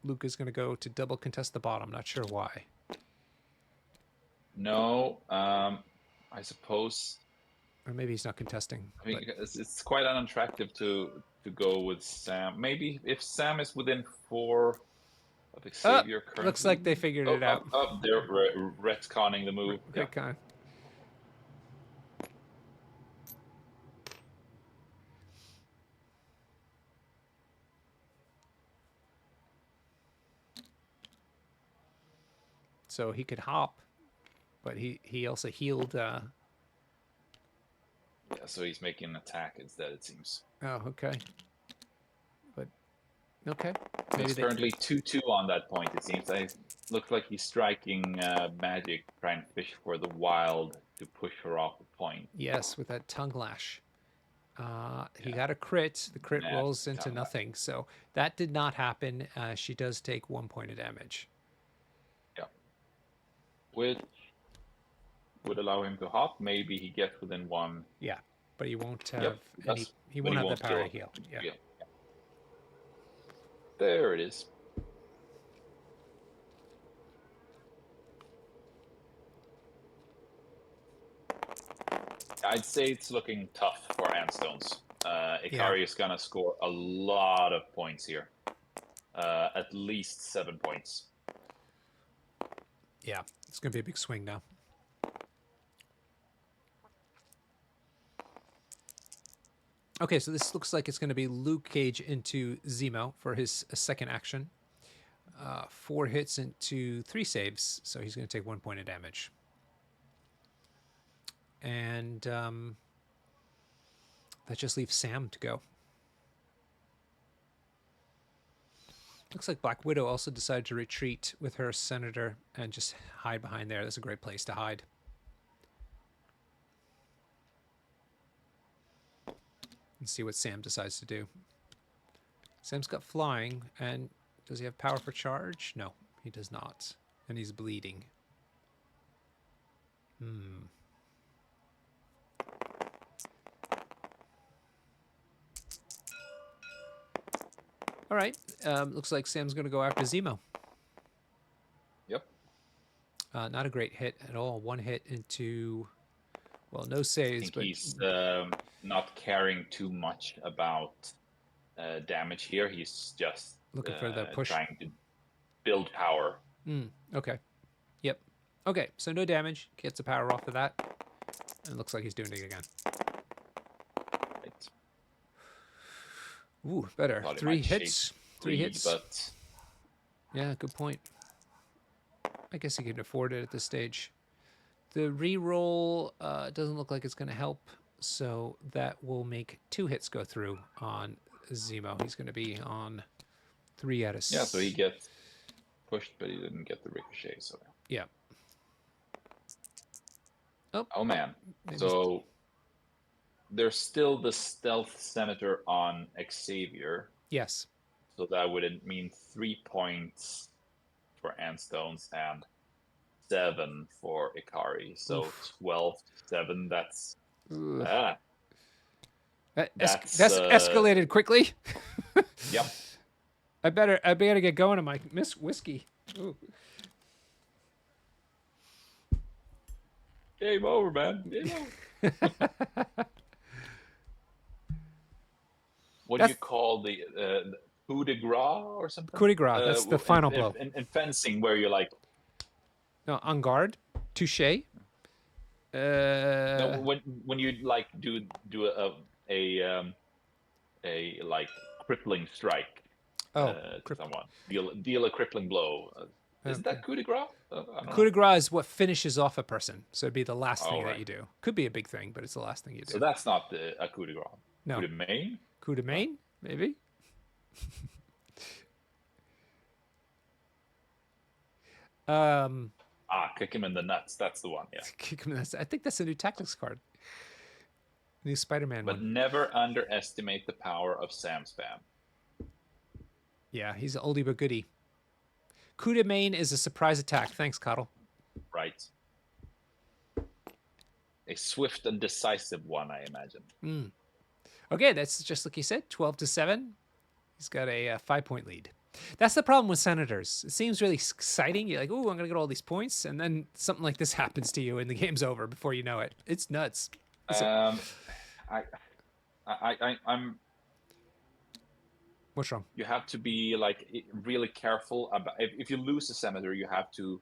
Luke is going to go to double contest the bottom. Not sure why. No, I suppose... Or maybe he's not contesting. I mean, it's quite unattractive to go with Sam. Maybe if Sam is within 4 of Xavier currently... Looks like they figured it out. They're retconning the move. Retcon. so he could hop, but he also healed. Yeah, so he's making an attack instead, it seems. Oh, okay. But okay, maybe it's currently 2-2 on that point. It seems. I looks like he's striking magic, trying to fish for the wild to push her off the point. Yes, with that tongue lash. He got a crit. The crit rolls into nothing. So that did not happen. She does take 1 point of damage. Yeah. Which would allow him to hop. Maybe he gets within 1. Yeah, but he won't have any. He but won't have the power to heal. Yeah. There it is. I'd say it's looking tough for Antstonez. Ikari is going to score a lot of points here. At least 7 points. Yeah, it's going to be a big swing now. Okay, so this looks like it's going to be Luke Cage into Zemo for his second action. 4 hits into 3 saves, so he's going to take 1 point of damage. And that just leaves Sam to go. Looks like Black Widow also decided to retreat with her Senator and just hide behind there. That's a great place to hide. And see what Sam decides to do. Sam's got flying, and does he have power for charge? No, he does not. And he's bleeding. All right. Looks like Sam's going to go after Zemo. Yep. Not a great hit at all. 1 hit into, well, no saves. I think he's not caring too much about damage here. He's just looking for the push. Trying to build power. Okay. Yep. Okay, so no damage. Gets the power off of that. And it looks like he's doing it again. Right. Ooh, better. 3 hits. 3 hits. But... yeah, good point. I guess he can afford it at this stage. The reroll doesn't look like it's going to help, so that will make 2 hits go through on Zemo. He's going to be on 3 out of 6. Yeah, so he gets pushed, but he didn't get the ricochet. So yeah. Oh man. So there's still the stealth senator on Xavier. Yes. So that would mean 3 points for Antstonez and 7 for Ikari. So 12-7. That's that's escalated quickly. Yep. I better get going on my whiskey. Ooh. Game over, man. Game over. What do you call the coup de grace or something? Coup de grace. That's the final blow. In fencing, where you're like, no, en garde, touché. No, when you like do a like crippling strike. To someone, deal a crippling blow. Is that coup de grace? Coup de grace is what finishes off a person, so it'd be the last thing that you do. Could be a big thing, but it's the last thing you do. So that's not a coup de grace. No. Coup de main. Coup de main, maybe. Kick him in the nuts. That's the one. Yeah. Kick him in the nuts. I think that's a new tactics card. New Spider-Man one. But never underestimate the power of Sam Spam. Yeah, he's an oldie but goodie. Coup de main is a surprise attack. Thanks, Coddle. Right. A swift and decisive one, I imagine. Okay, that's just like you said, 12-7. He's got a 5-point lead. That's the problem with Senators. It seems really exciting. You're like, "Ooh, I'm gonna get all these points," and then something like this happens to you, and the game's over before you know it. It's nuts. I'm. What's wrong? You have to be like really careful about if you lose a senator, you have to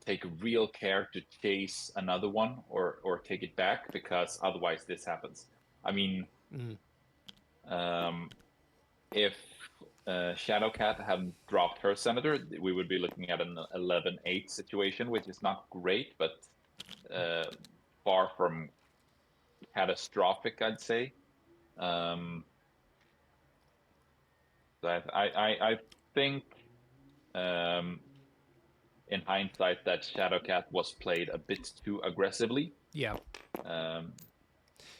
take real care to chase another one or take it back, because otherwise this happens. I mean, if Shadowcat hadn't dropped her senator, we would be looking at an 11-8 situation, which is not great, but far from catastrophic, I'd say. I think in hindsight that Shadowcat was played a bit too aggressively. Yeah. By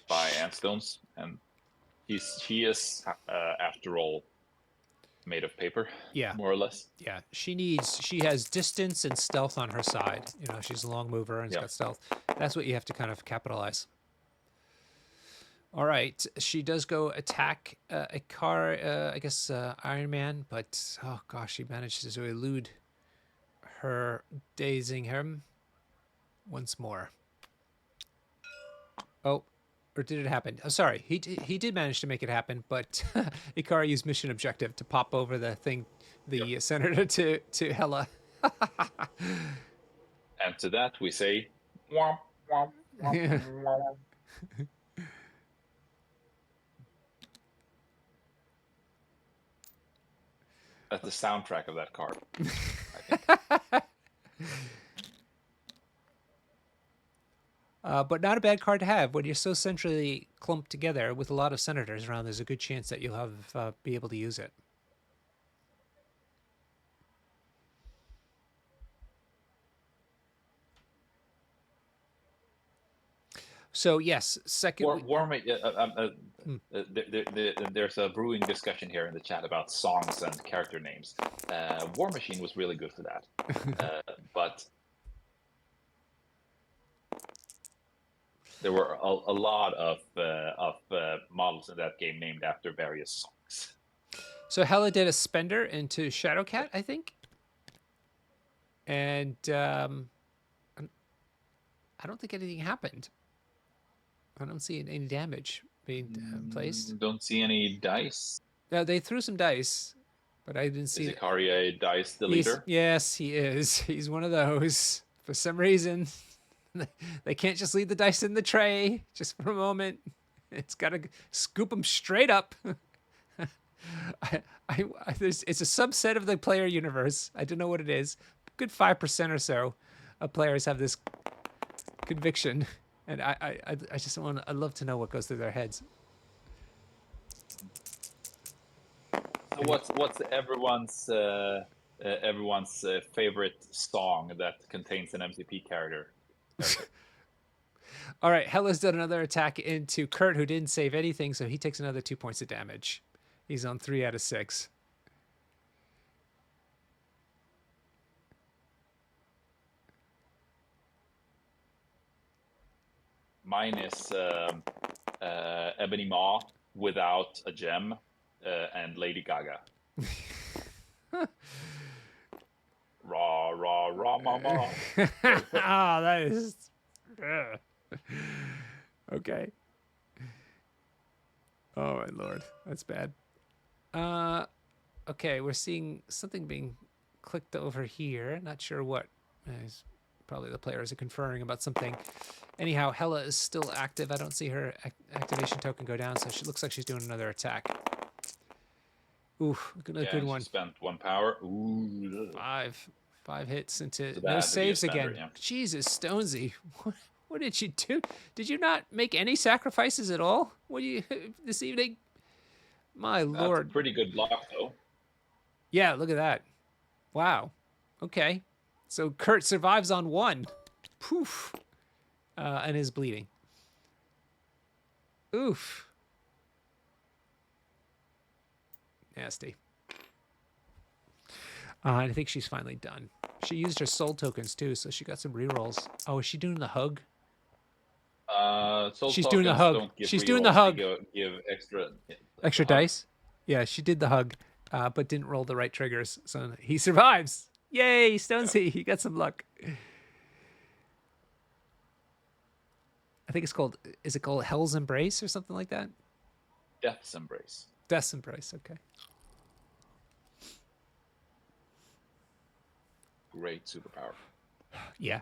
Antstonez, and she is after all made of paper. Yeah. More or less. Yeah. She has distance and stealth on her side. You know, she's a long mover and she's got stealth. That's what you have to kind of capitalize. All right, she does go attack Ikari, I guess Iron Man, but oh gosh, she manages to elude her, dazing him once more. Oh, or did it happen? Oh, sorry, he did manage to make it happen, but Ikari used mission objective to pop over the thing, the senator to Hela. And to that we say, womp, womp, womp, womp. That's the soundtrack of that card, I think. But not a bad card to have. When you're so centrally clumped together with a lot of senators around, there's a good chance that you'll have be able to use it. So yes, second. There's a brewing discussion here in the chat about songs and character names. War Machine was really good for that, but there were a lot of models in that game named after various songs. So Hela did a spender into Shadowcat, I think, and I don't think anything happened. I don't see any damage being placed. Don't see any dice. No, they threw some dice, but I didn't see. Is Ikari a dice deleter? Yes, he is. He's one of those. For some reason, they can't just leave the dice in the tray just for a moment. It's got to scoop them straight up. It's a subset of the player universe. I don't know what it is. Good 5% or so of players have this conviction. And I just I'd love to know what goes through their heads. So what's everyone's favorite song that contains an MCP character? All right, Hela's done another attack into Kurt, who didn't save anything, so he takes another 2 points of damage. He's on 3 out of 6. Mine is Ebony Maw without a gem and Lady Gaga. Raw, raw, raw, mama. Ah, that is... Okay. Oh, my Lord. That's bad. Okay, we're seeing something being clicked over here. Not sure what. Probably the players are conferring about something. Anyhow, Hela is still active. I don't see her activation token go down, so she looks like she's doing another attack. Ooh, good one. She spent 1 power. Ooh. 5 hits into no saves again. Yeah. Jesus, Stonesy, what did you do? Did you not make any sacrifices at all? What do you this evening? My Lord. That's a pretty good block, though. Yeah, look at that. Wow. Okay. So Kurt survives on 1. Poof. And is bleeding. Oof. Nasty. I think she's finally done. She used her soul tokens too, so she got some rerolls. Oh, is she doing the hug? She's doing the hug. She's doing the hug. Give extra dice. Yeah, she did the hug, but didn't roll the right triggers. So he survives. Yay, Stonesy! Yeah. He got some luck. I think it's called. Is it called Hell's Embrace or something like that? Death's Embrace. Death's Embrace. Okay. Great superpower. Yeah.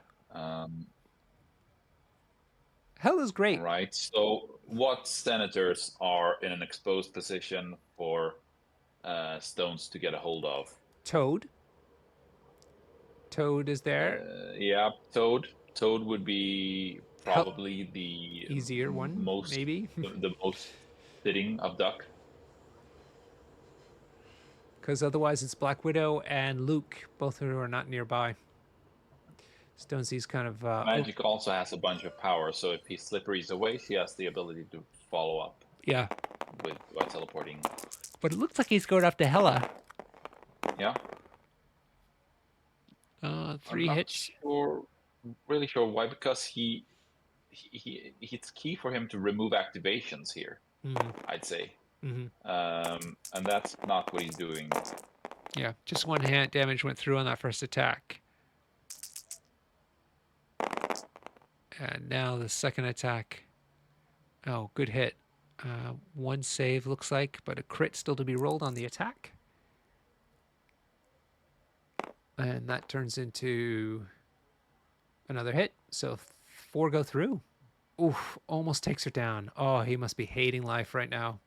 Hell is great. Right. So, what senators are in an exposed position for stones to get a hold of. Toad. Toad is there. Yeah, Toad. Toad would be probably the easier one, most maybe. the most fitting of Duck. Because otherwise it's Black Widow and Luke, both who are not nearby. Stonesy's kind of... Magic also has a bunch of power, so if he slipperies away, she has the ability to follow up. Yeah. By teleporting. But it looks like he's going after Hela. Yeah. 3 hits. Really sure why, because it's key for him to remove activations here, I'd say. And that's not what he's doing. Yeah, just 1 hand damage went through on that first attack. And now the second attack. Oh, good hit. 1 save looks like, but a crit still to be rolled on the attack. And that turns into another hit. So 4 go through. Oof, almost takes her down. Oh, he must be hating life right now.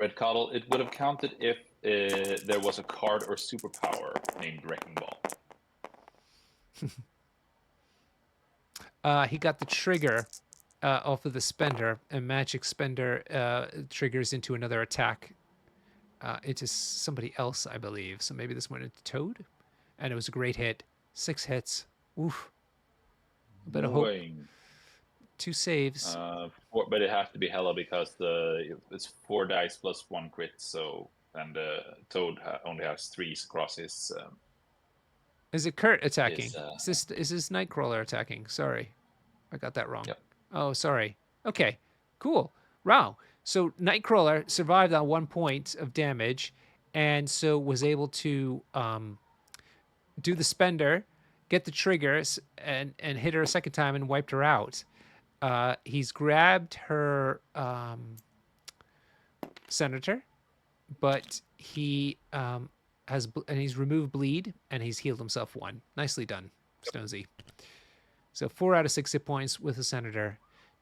Red Coddle, it would have counted if there was a card or superpower named Wrecking Ball. He got the trigger off of the spender, and magic spender triggers into another attack. Into somebody else, I believe. So maybe this went into Toad, and it was a great hit. 6 hits. Oof. A bit of hope. 2 saves. But it has to be Hela because it's 4 dice plus 1 crit. So and Toad only has 3s across his. Is it Kurt attacking? Is this Nightcrawler attacking? Sorry, I got that wrong. Yep. Oh, sorry. Okay, cool. Wow. So Nightcrawler survived on 1 point of damage, and so was able to do the spender, get the triggers, and hit her a second time and wiped her out. He's grabbed her senator, but he he's removed bleed, and he's healed himself 1. Nicely done, Stonesy. So 4 out of 6 hit points with the senator.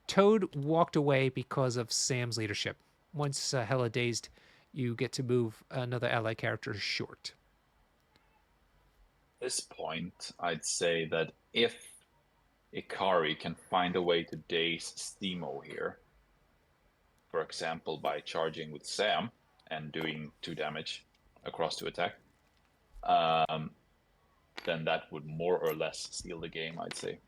Toad walked away because of Sam's leadership. Once Hela dazed, you get to move another ally character short. At this point, I'd say that if Ikari can find a way to daze Steamo here, for example, by charging with Sam and doing 2 damage across 2 attack, then that would more or less seal the game, I'd say.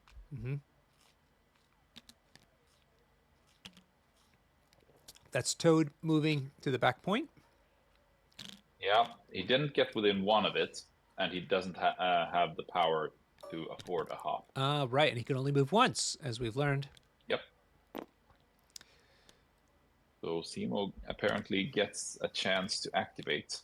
That's Toad moving to the back point. Yeah, he didn't get within 1 of it, and he doesn't have the power to afford a hop. Right, and he can only move once, as we've learned. Yep. So Steamo apparently gets a chance to activate.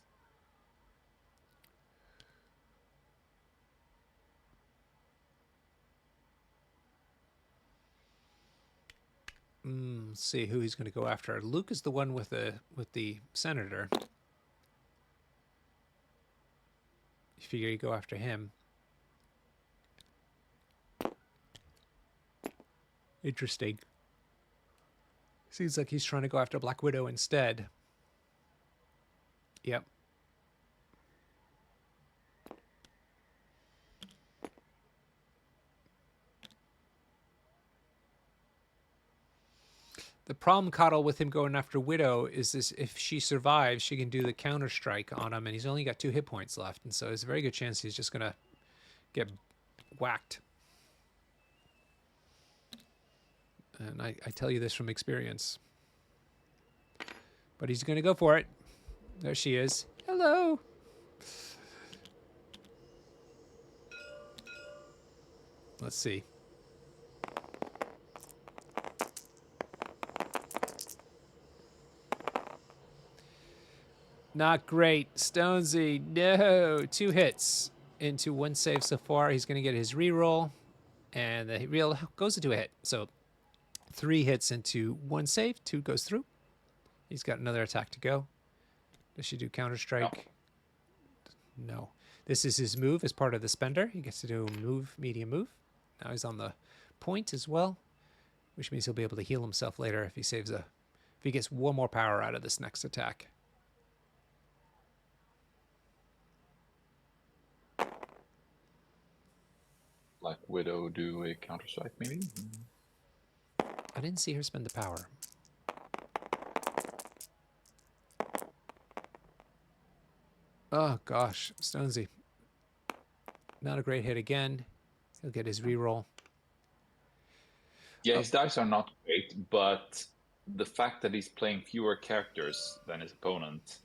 Let's see who he's going to go after. Luke is the one with the senator. You figure you go after him. Interesting. Seems like he's trying to go after Black Widow instead. Yep. The problem, Coddle, with him going after Widow is this: if she survives, she can do the counter strike on him, and he's only got 2 hit points left, and so there's a very good chance he's just gonna get whacked. And I tell you this from experience. But he's gonna go for it. There she is. Hello. Let's see. Not great. Stonesy, no. 2 hits into 1 save so far. He's going to get his reroll, and the reroll goes into a hit. So 3 hits into 1 save. 2 goes through. He's got another attack to go. Does she do counter-strike? No. This is his move as part of the spender. He gets to do a move, medium move. Now he's on the point as well, which means he'll be able to heal himself later if he saves if he gets 1 more power out of this next attack. Black Widow do a counter-strike, maybe? I didn't see her spend the power. Oh, gosh. Stonesy. Not a great hit again. He'll get his reroll. Yeah, his dice are not great, but the fact that he's playing fewer characters than his opponent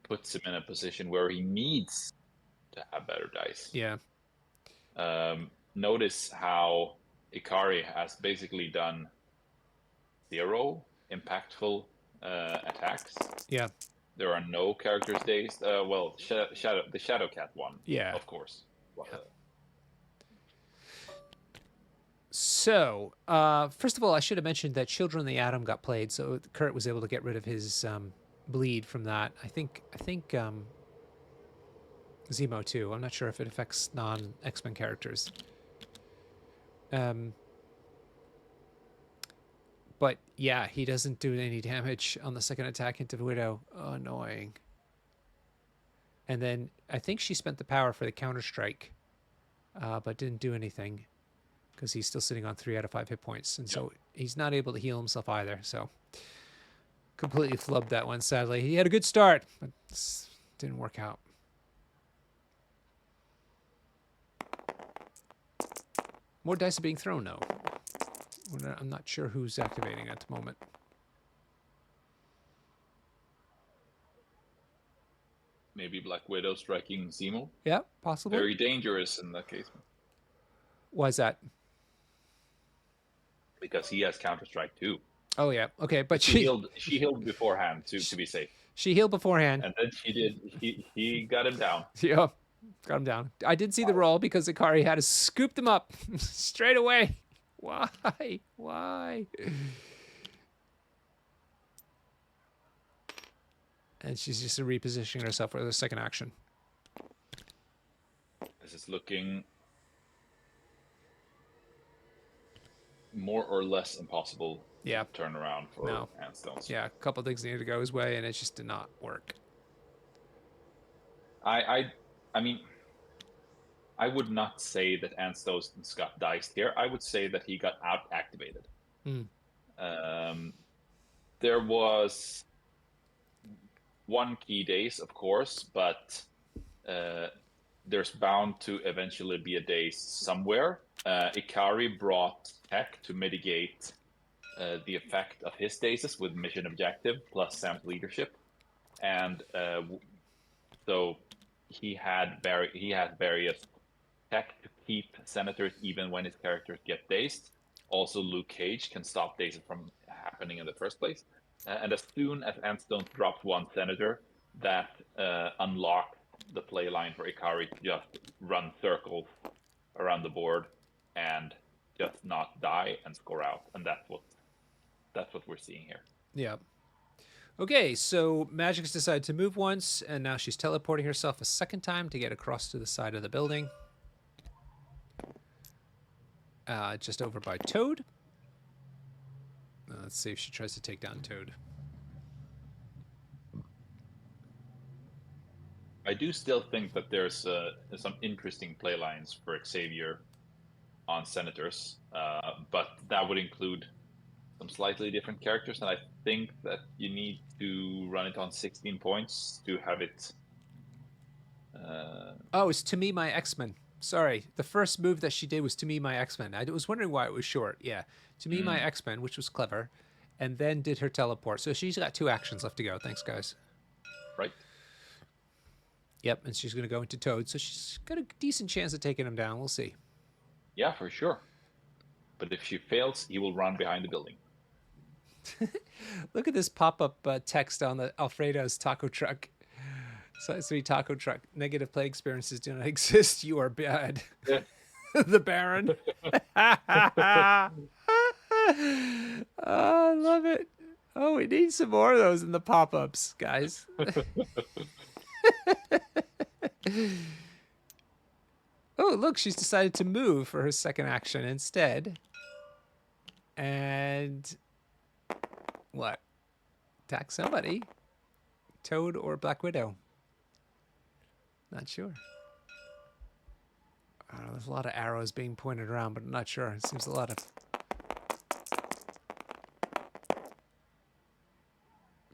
puts him in a position where he needs to have better dice. Yeah. Notice how Ikari has basically done 0 impactful attacks. Yeah. There are no characters dazed. Well, the Shadowcat one, yeah. of course. Yeah. So, first of all, I should have mentioned that Children of the Atom got played, so Kurt was able to get rid of his bleed from that. I think Zemo too. I'm not sure if it affects non-X-Men characters. But yeah, he doesn't do any damage on the second attack into Widow. Oh, annoying. And then I think she spent the power for the counter-strike, but didn't do anything because he's still sitting on 3 out of 5 hit points. And so he's not able to heal himself either. So completely flubbed that one, sadly. He had a good start, but didn't work out. More dice are being thrown, though. I'm not sure who's activating at the moment. Maybe Black Widow striking Zemo? Yeah, possible. Very dangerous in that case. Why is that? Because he has counter-strike too. Oh, yeah. Okay, but she healed beforehand to be safe. She healed beforehand. And then he got him down. Yeah, got him down. I did see the roll because Ikari had to scoop them up straight away. Why? And she's just repositioning herself for the second action. This is looking more or less impossible to turn around for Antstonez. Yeah, a couple things needed to go his way, and it just did not work. I mean, I would not say that Antstonez got diced here. I would say that he got out-activated. There was one key daze, of course, but there's bound to eventually be a daze somewhere. Ikari brought tech to mitigate the effect of his dazes with mission objective plus Sam's leadership, and so he had various tech to keep senators even when his characters get dazed. Also, Luke Cage can stop dazes from happening in the first place. And as soon as Antstonez dropped one senator, that unlocked the play line for Ikari to just run circles around the board and just not die and score out. And that's what we're seeing here. Yeah. Okay, so Magic's decided to move once, and now she's teleporting herself a second time to get across to the side of the building. Just over by Toad. Let's see if she tries to take down Toad. I do still think that there's some interesting play lines for Xavier on Senators, but that would include some slightly different characters, and I think that you need to run it on 16 points to have it... Oh, it's To Me, My X-Men. Sorry, the first move that she did was To Me, My X-Men. I was wondering why it was short. Yeah, To Me, My X-Men, which was clever, and then did her teleport. So she's got 2 actions left to go. Thanks, guys. Right. Yep, and she's going to go into Toad, so she's got a decent chance of taking him down. We'll see. Yeah, for sure. But if she fails, he will run behind the building. Look at this pop-up text on the Alfredo's taco truck. Size 3 taco truck. Negative play experiences do not exist. You are bad. Yeah. The Baron. Oh, I love it. Oh, we need some more of those in the pop-ups, guys. Oh, look, she's decided to move for her second action instead. And what? Attack somebody. Toad or Black Widow? Not sure. I don't know, there's a lot of arrows being pointed around, but I'm not sure. It seems a lot of...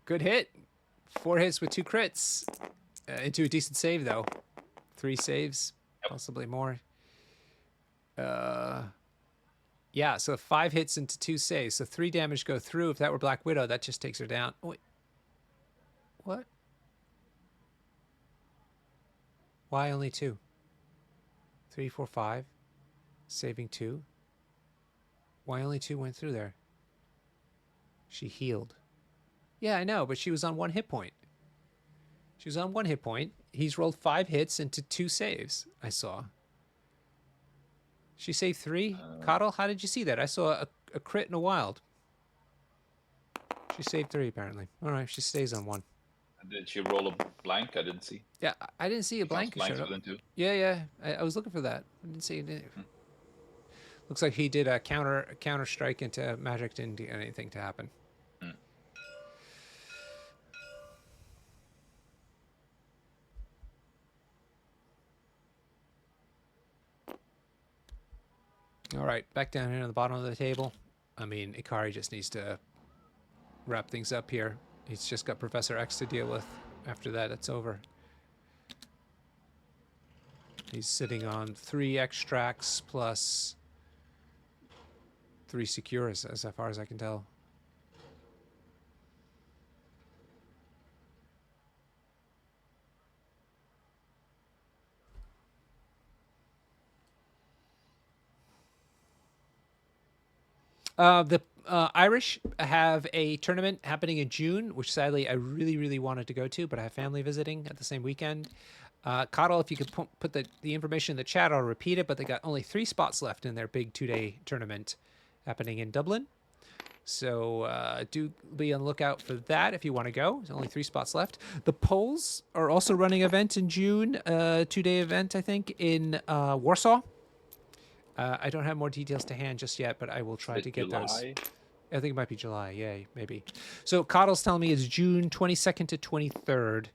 Good hit. 4 hits with 2 crits. Into a decent save, though. 3 saves, possibly more. Yeah, so 5 hits into 2 saves. So 3 damage go through. If that were Black Widow, that just takes her down. Oh, wait. What? Why only 2? 3, 4, 5. Saving 2. Why only 2 went through there? She healed. Yeah, I know, but she was on 1 hit point. She was on 1 hit point. He's rolled 5 hits into 2 saves, I saw. She saved 3? Coddle, how did you see that? I saw a crit and a wild. She saved 3, apparently. All right, she stays on 1. Did she roll a blank? I didn't see. Yeah, I didn't see a blank showed up. Yeah. I was looking for that. I didn't see it. Looks like he did a counter strike into magic. Didn't get anything to happen. All right, back down here on the bottom of the table. I mean, Ikari just needs to wrap things up here. He's just got Professor X to deal with. After that, it's over. He's sitting on 3 extracts plus 3 secures, as far as I can tell. The Irish have a tournament happening in June, which sadly I really, really wanted to go to, but I have family visiting at the same weekend. Coddle, if you could put the information in the chat, I'll repeat it, but they got only 3 spots left in their big 2-day tournament happening in Dublin. So do be on the lookout for that if you want to go. There's only 3 spots left. The Poles are also running an event in June, 2-day event, I think, in Warsaw. I don't have more details to hand just yet, but I will try to get those. I think it might be July. Yeah, maybe. So Coddle's telling me it's June 22nd to 23rd.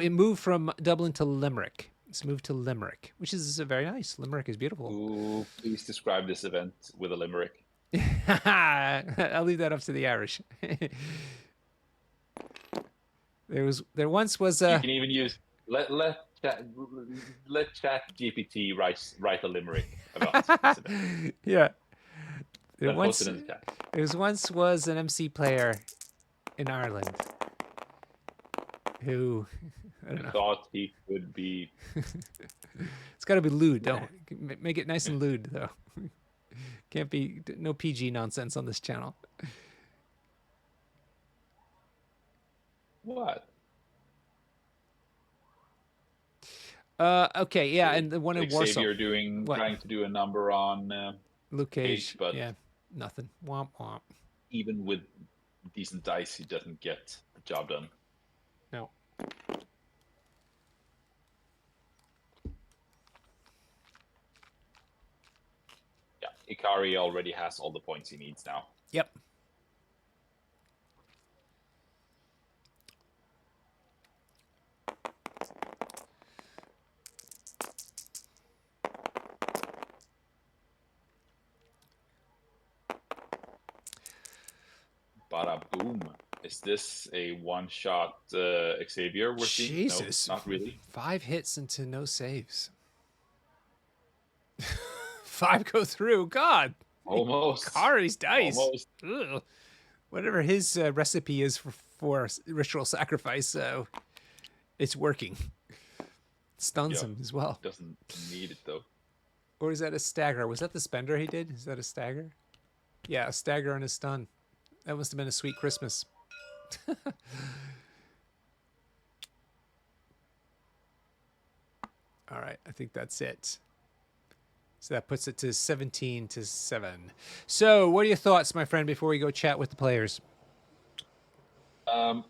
It moved from Dublin to Limerick. It's moved to Limerick, which is very nice. Limerick is beautiful. Ooh, please describe this event with a limerick. I'll leave that up to the Irish. There once was a... You can even use... Let Chat GPT write a limerick about this event. Yeah. There once was an MC player in Ireland who, I don't know, thought he could be... It's got to be lewd. Don't make it nice and lewd, though. Can't be no PG nonsense on this channel. What? Okay, yeah, and the one in Warsaw. Xavier trying to do a number on Luke Cage, but yeah, nothing. Womp womp. Even with decent dice, he doesn't get the job done. No. Yeah, Ikari already has all the points he needs now. Yep. Bada boom. Is this a one-shot Xavier we're seeing? Jesus. No, not really. 5 hits into no saves. 5 go through. God. Almost. Ikari's dice. Almost. Ugh. Whatever his recipe is for ritual sacrifice, it's working. Stuns him as well. Doesn't need it, though. Or is that a stagger? Was that the spender he did? Is that a stagger? Yeah, a stagger and a stun. That must have been a sweet Christmas. All right, I think that's it. So that puts it to 17-7. So what are your thoughts, my friend, before we go chat with the players? As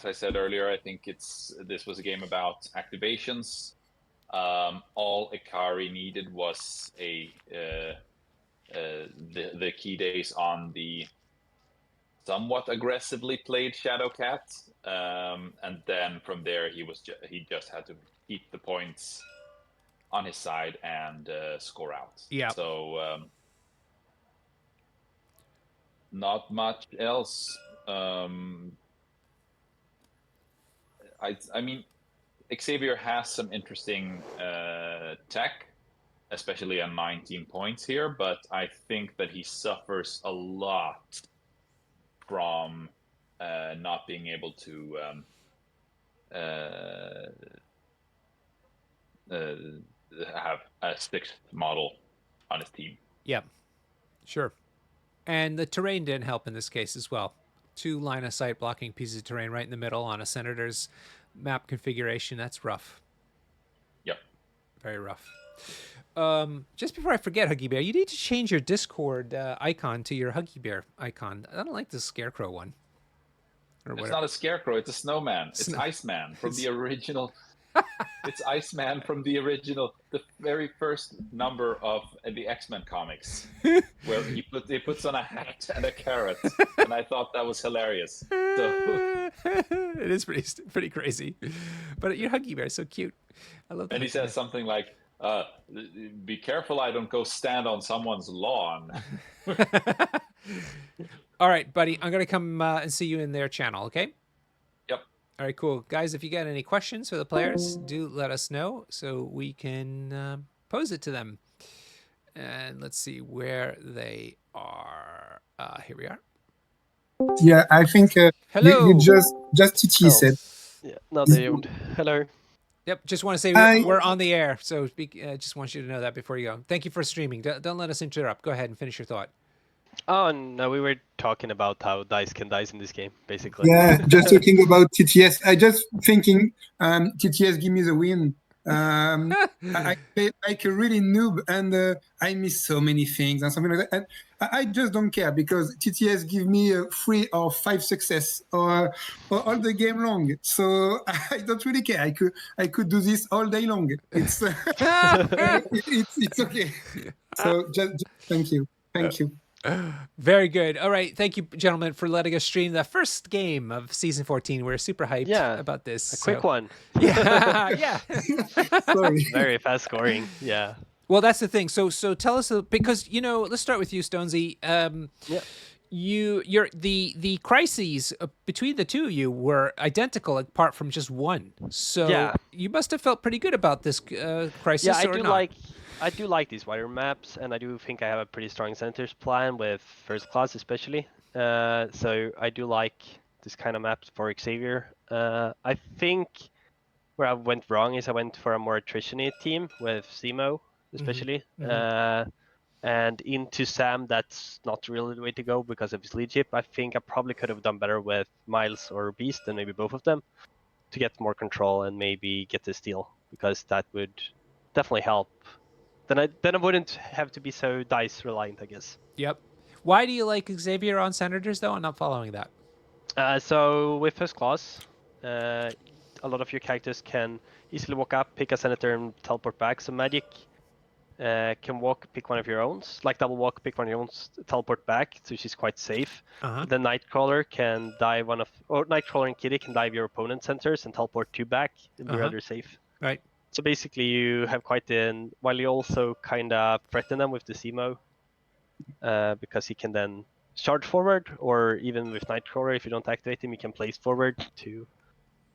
I said earlier, I think this was a game about activations. All Ikari needed was the key days on the somewhat aggressively played Shadowcat, and then from there he just had to keep the points on his side and score out. Yeah. So not much else. I mean, Xavier has some interesting tech, especially on 19 points here, but I think that he suffers a lot from not being able to have a sixth model on his team. Yeah, sure. And the terrain didn't help in this case as well. 2 line of sight blocking pieces of terrain right in the middle on a Senator's map configuration. That's rough. Yep. Very rough. Just before I forget, Huggy Bear, you need to change your Discord icon to your Huggy Bear icon. I don't like the Scarecrow one. It's not a Scarecrow, it's a snowman. It's Iceman from the original. It's Iceman from the original, the very first number of the X-Men comics, where he puts on a hat and a carrot, and I thought that was hilarious. So it is pretty crazy, but your Huggy Bear is so cute. I love that. And he says something like, "Be careful, I don't go stand on someone's lawn." All right, buddy, I'm gonna come and see you in their channel. Okay. Yep. All right, cool. Guys, if you got any questions for the players, do let us know so we can pose it to them. And let's see where they are. Here we are. Yeah, I think Hello. you just TT said. Yeah, no, they don't. Hello. Yep, just want to say we're on the air, so just want you to know that before you go. Thank you for streaming. Don't let us interrupt. Go ahead and finish your thought. Oh, no, we were talking about how dice can dice in this game, basically. Yeah, just talking about TTS. I just thinking TTS give me the win. I play like a really noob, and I miss so many things and something like that. And I just don't care because TTS give me 3 or 5 success or all the game long. So I don't really care. I could do this all day long. It's it's okay. So just thank you. Very good. All right. Thank you, gentlemen, for letting us stream the first game of season 14. We're super hyped about this. A quick one. Yeah. Yeah. Sorry. Very fast scoring. Yeah. Well, that's the thing. So tell us, because, let's start with you, Stonesy. The crises between the two of you were identical apart from just one. So you must have felt pretty good about this crisis. Yeah, I do like these wider maps, and I do think I have a pretty strong centers plan with first class especially. So I do like this kind of maps for Xavier. I think where I went wrong is I went for a more attrition-y team with Zemo especially. And into Sam, that's not really the way to go because of his leadership. I think I probably could have done better with Miles or Beast, and maybe both of them, to get more control and maybe get the steal, because that would definitely help. Then I wouldn't have to be so dice reliant, I guess. Yep. Why do you like Xavier on Senators, though? I'm not following that. So with first class, a lot of your characters can easily walk up, pick a Senator, and teleport back. So Magic can walk, pick one of your own, like double walk, pick one of your own, teleport back, so she's quite safe. The Nightcrawler can dive Nightcrawler and Kitty can dive your opponent's centers and teleport 2 back and be rather safe. Right. So basically, you have quite while you also kind of threaten them with the Zemo, because he can then charge forward, or even with Nightcrawler, if you don't activate him, you can place forward to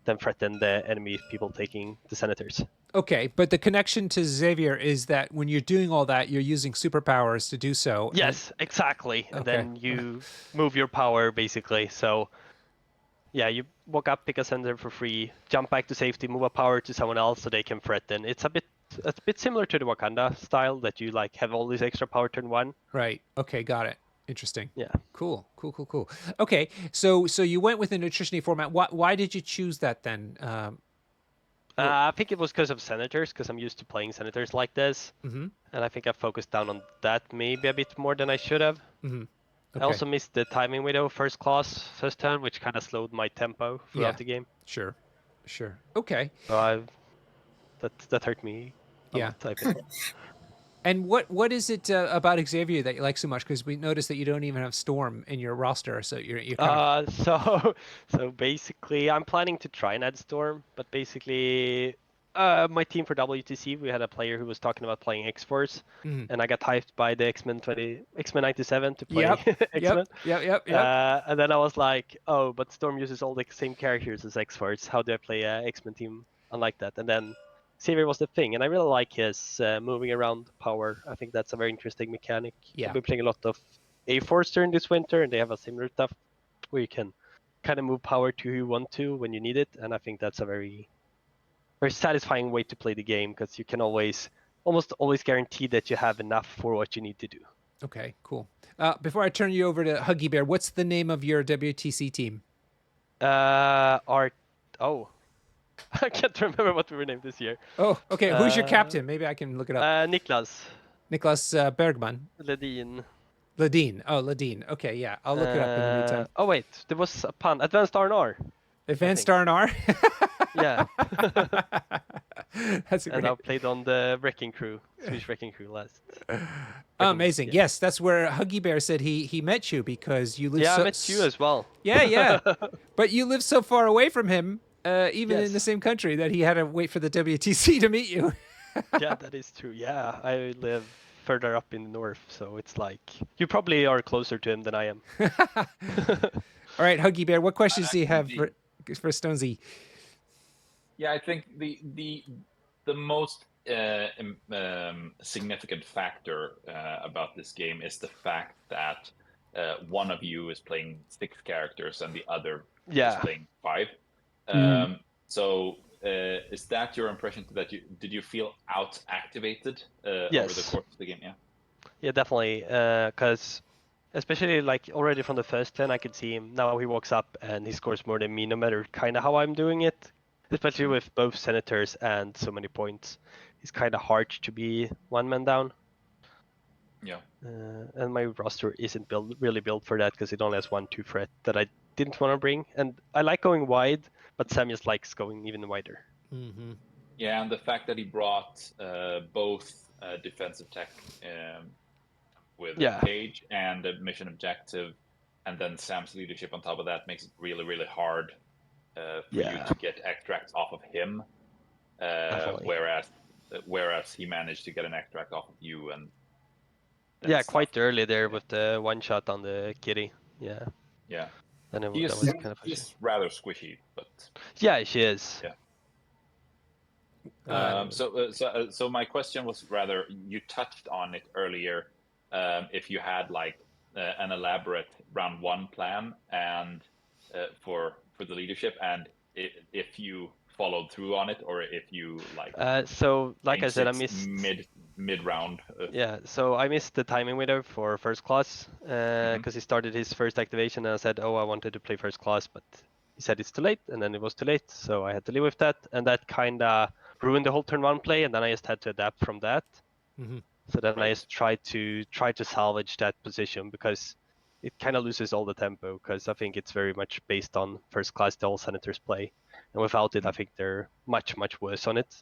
then threaten the enemy people taking the Senators. Okay, but the connection to Xavier is that when you're doing all that, you're using superpowers to do so. Yes, exactly. And then you move your power, basically. So yeah, you walk up, pick a Senator for free, jump back to safety, move a power to someone else so they can threaten. It's a bit similar to the Wakanda style, that you like have all this extra power turn 1. Right. Okay, got it. Interesting. Yeah. Cool. Okay, so you went with a nutrition format. Why did you choose that then? I think it was because of Senators, because I'm used to playing Senators like this. And I think I focused down on that maybe a bit more than I should have. I also missed the timing window first class first turn, which kind of slowed my tempo throughout the game. Sure. Okay. So that hurt me. Yeah. And what is it about Xavier that you like so much? Because we noticed that you don't even have Storm in your roster, so you're kind of... So basically, I'm planning to try and add Storm, but basically, my team for WTC, we had a player who was talking about playing X-Force, and I got hyped by the X-Men 97 to play X-Men. Yep. And then I was like, oh, but Storm uses all the same characters as X-Force. How do I play a X-Men team unlike that? And then Xavier was the thing, and I really like his moving around power. I think that's a very interesting mechanic. Yeah. I've been playing a lot of A-Force during this winter, and they have a similar stuff where you can kind of move power to who you want to when you need it, and I think that's a very, very satisfying way to play the game because you can almost always guarantee that you have enough for what you need to do. Okay, cool. Before I turn you over to Huggy Bear, what's the name of your WTC team? I can't remember what we were named this year. Oh, okay. Who's your captain? Maybe I can look it up. Niklas Bergman. Ledin. Oh, Ledin. Okay, yeah. I'll look it up in the meantime. Oh, wait. There was a pun. Advanced R&R. Advanced R&R? Yeah. That's great. And I played on the Wrecking Crew, Swedish Wrecking Crew last. Amazing. Yeah. Yes, that's where Huggy Bear said he met you because you live I met you as well. Yeah. But you live so far away from him, even in the same country, that he had to wait for the WTC to meet you. Yeah, that is true. Yeah, I live further up in the north, so it's like you probably are closer to him than I am. All right, Huggy Bear, what questions do you have for Stonesy? Yeah, I think the most significant factor about this game is the fact that one of you is playing 6 characters and the other is playing 5. So is that your impression? Did you feel out-activated over the course of the game? Yeah, definitely. Because especially like already from the first 10, I could see him. Now he walks up and he scores more than me, no matter kind of how I'm doing it. Especially with both senators and so many points, it's kind of hard to be one man down. Yeah. And my roster isn't really built for that because it only has 1-2 threat that I didn't want to bring. And I like going wide, but Sam just likes going even wider. Mm-hmm. Yeah, and the fact that he brought both defensive tech with Cage and a mission objective, and then Sam's leadership on top of that makes it really, really hard for you to get extracts off of him. Whereas he managed to get an extract off of you and quite early there with the one shot on the kitty. Yeah. And he's rather squishy, but she is. So my question was rather, you touched on it earlier, if you had like an elaborate round 1 plan and for the leadership, and if you followed through on it, or if you like. So like I said, I missed mid round. So I missed the timing window for first class because he started his first activation, and I said, I wanted to play first class, but he said it's too late, and then it was too late, so I had to live with that, and that kind of ruined the whole turn 1 play, and then I just had to adapt from that. So then I just tried to salvage that position because it kind of loses all the tempo, because I think it's very much based on first class the all senators play, and without it I think they're much worse on it.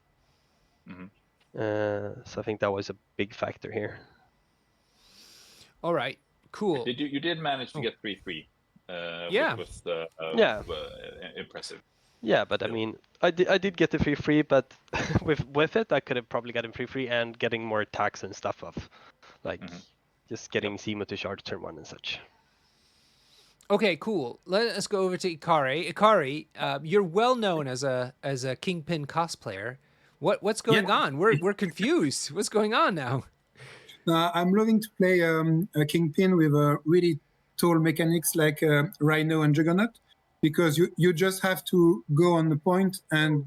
So I think that was a big factor here. All right, cool. You did manage to get 3-3. Which was impressive. Yeah, but I mean, I did get the 3-3, but with it I could have probably gotten 3-3 and getting more attacks and stuff off, like just getting Zemo to charge turn 1 and such. Okay, cool. Let us go over to Ikari. Ikari, you're well known as a Kingpin cosplayer. What's going on? We're confused. What's going on now? I'm loving to play a Kingpin with really tall mechanics like Rhino and Juggernaut, because you just have to go on the point and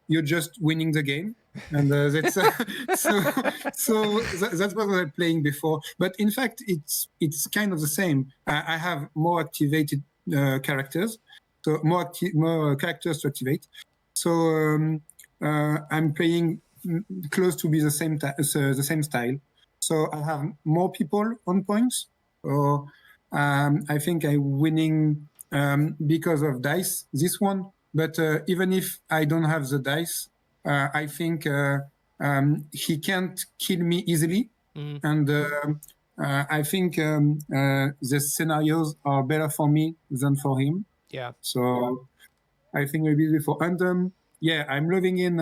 you're just winning the game. And that's that's what I was playing before. But in fact, it's kind of the same. I have more activated characters, so more characters to activate. So I'm playing close to be the same style. So I have more people on points. Or I think I'm winning because of dice this one. But even if I don't have the dice, I think he can't kill me easily And I think the scenarios are better for me than for him. Yeah. So I think maybe before. And yeah, I'm living in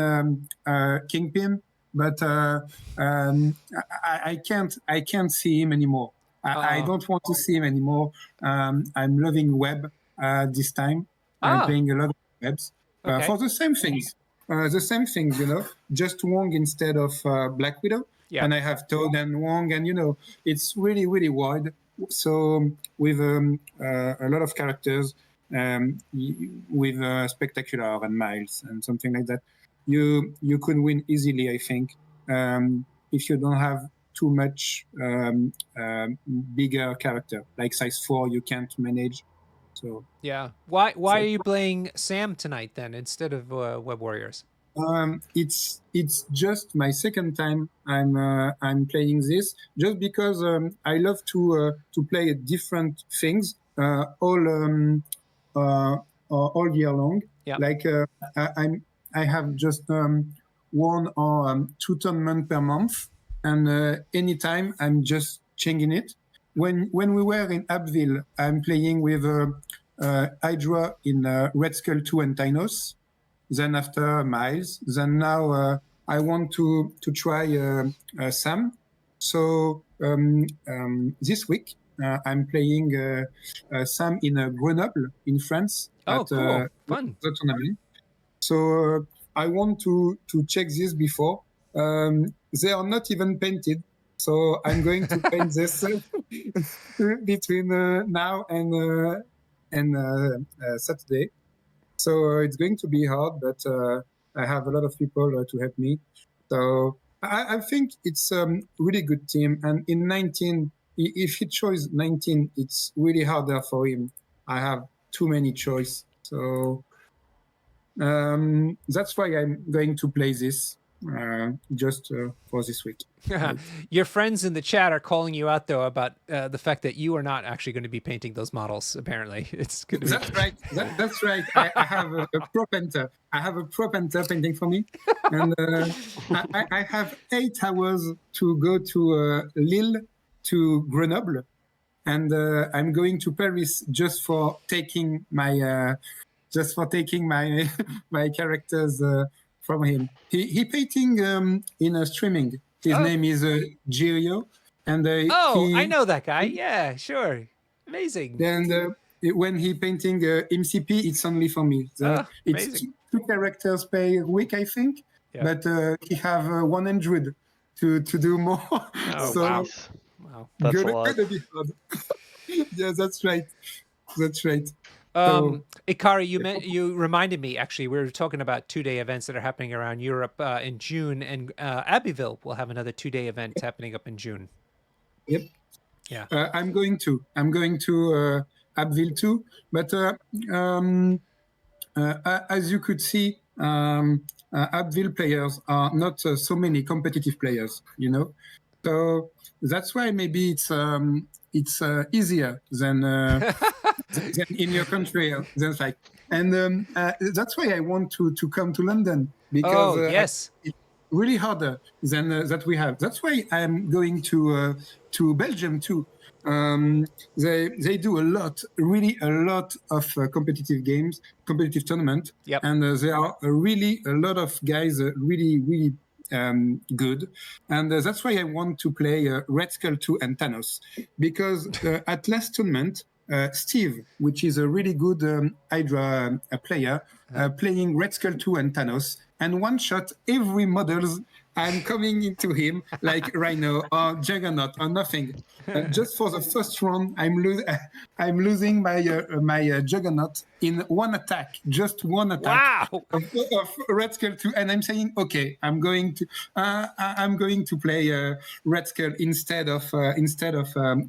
Kingpin, but I can't see him anymore. I don't want to see him anymore. I'm loving web this time. I'm playing a lot of webs for the same things. You know, just Wong instead of Black Widow. Yeah. And I have Toad and Wong, and you know, it's really, really wide. So with a lot of characters, with Spectacular and Miles and something like that, you could win easily, I think, if you don't have too much bigger character. Like size 4, you can't manage. So yeah. Why are you playing Sam tonight then instead of Web Warriors? It's just my second time I'm playing this, just because I love to play different things all year long. Yeah. Like I have just one or two tournaments per month, and anytime I'm just changing it. When we were in Abbeville, I'm playing with Hydra in Red Skull 2 and Thanos. Then after Miles, then now I want to try Sam. So this week I'm playing Sam in Grenoble in France at cool. Fun. the tournament. So I want to check this before. They are not even painted, so I'm going to paint this between now and Saturday. So it's going to be hard, but I have a lot of people to help me. So I think it's a really good team. And in 19, if he chose 19, it's really harder for him. I have too many choice. So that's why I'm going to play this just for this week. Your friends in the chat are calling you out though about the fact that you are not actually going to be painting those models. Apparently, it's going to be. That's right. That's right. I have a pro painter. I have a pro painter painting for me, and I have 8 hours to go to Lille to Grenoble, and I'm going to Paris just for taking my my characters from him. He painting in a streaming. His name is Girio, and I know that guy. Yeah, sure, amazing. And when he painting MCP, it's only for me. It's 2 characters per week, I think, but he have 100 to do more. So wow, that's a lot. Gonna be hard. Yeah, that's right. That's right. Ikari, you reminded me, actually, we were talking about 2-day events that are happening around Europe in June, and Abbeville will have another 2-day event happening up in June. Yep. Yeah. I'm going to Abbeville too, but as you could see, Abbeville players are not so many competitive players, you know. So that's why maybe it's easier than in your country. That's like, and that's why I want to come to London, because yes, it's really harder than that we have. That's why I'm going to Belgium too. They do really a lot of competitive games, competitive tournament, and there are really a lot of guys really good, and that's why I want to play Red Skull 2 and Thanos, because at last tournament, Steve, which is a really good Hydra player, playing Red Skull 2 and Thanos, and one shot every models I'm coming into him, like Rhino or Juggernaut or nothing. Just for the first round, I'm losing my Juggernaut in one attack, just one attack of Red Skull 2, and I'm saying, okay, I'm going to play Red Skull instead of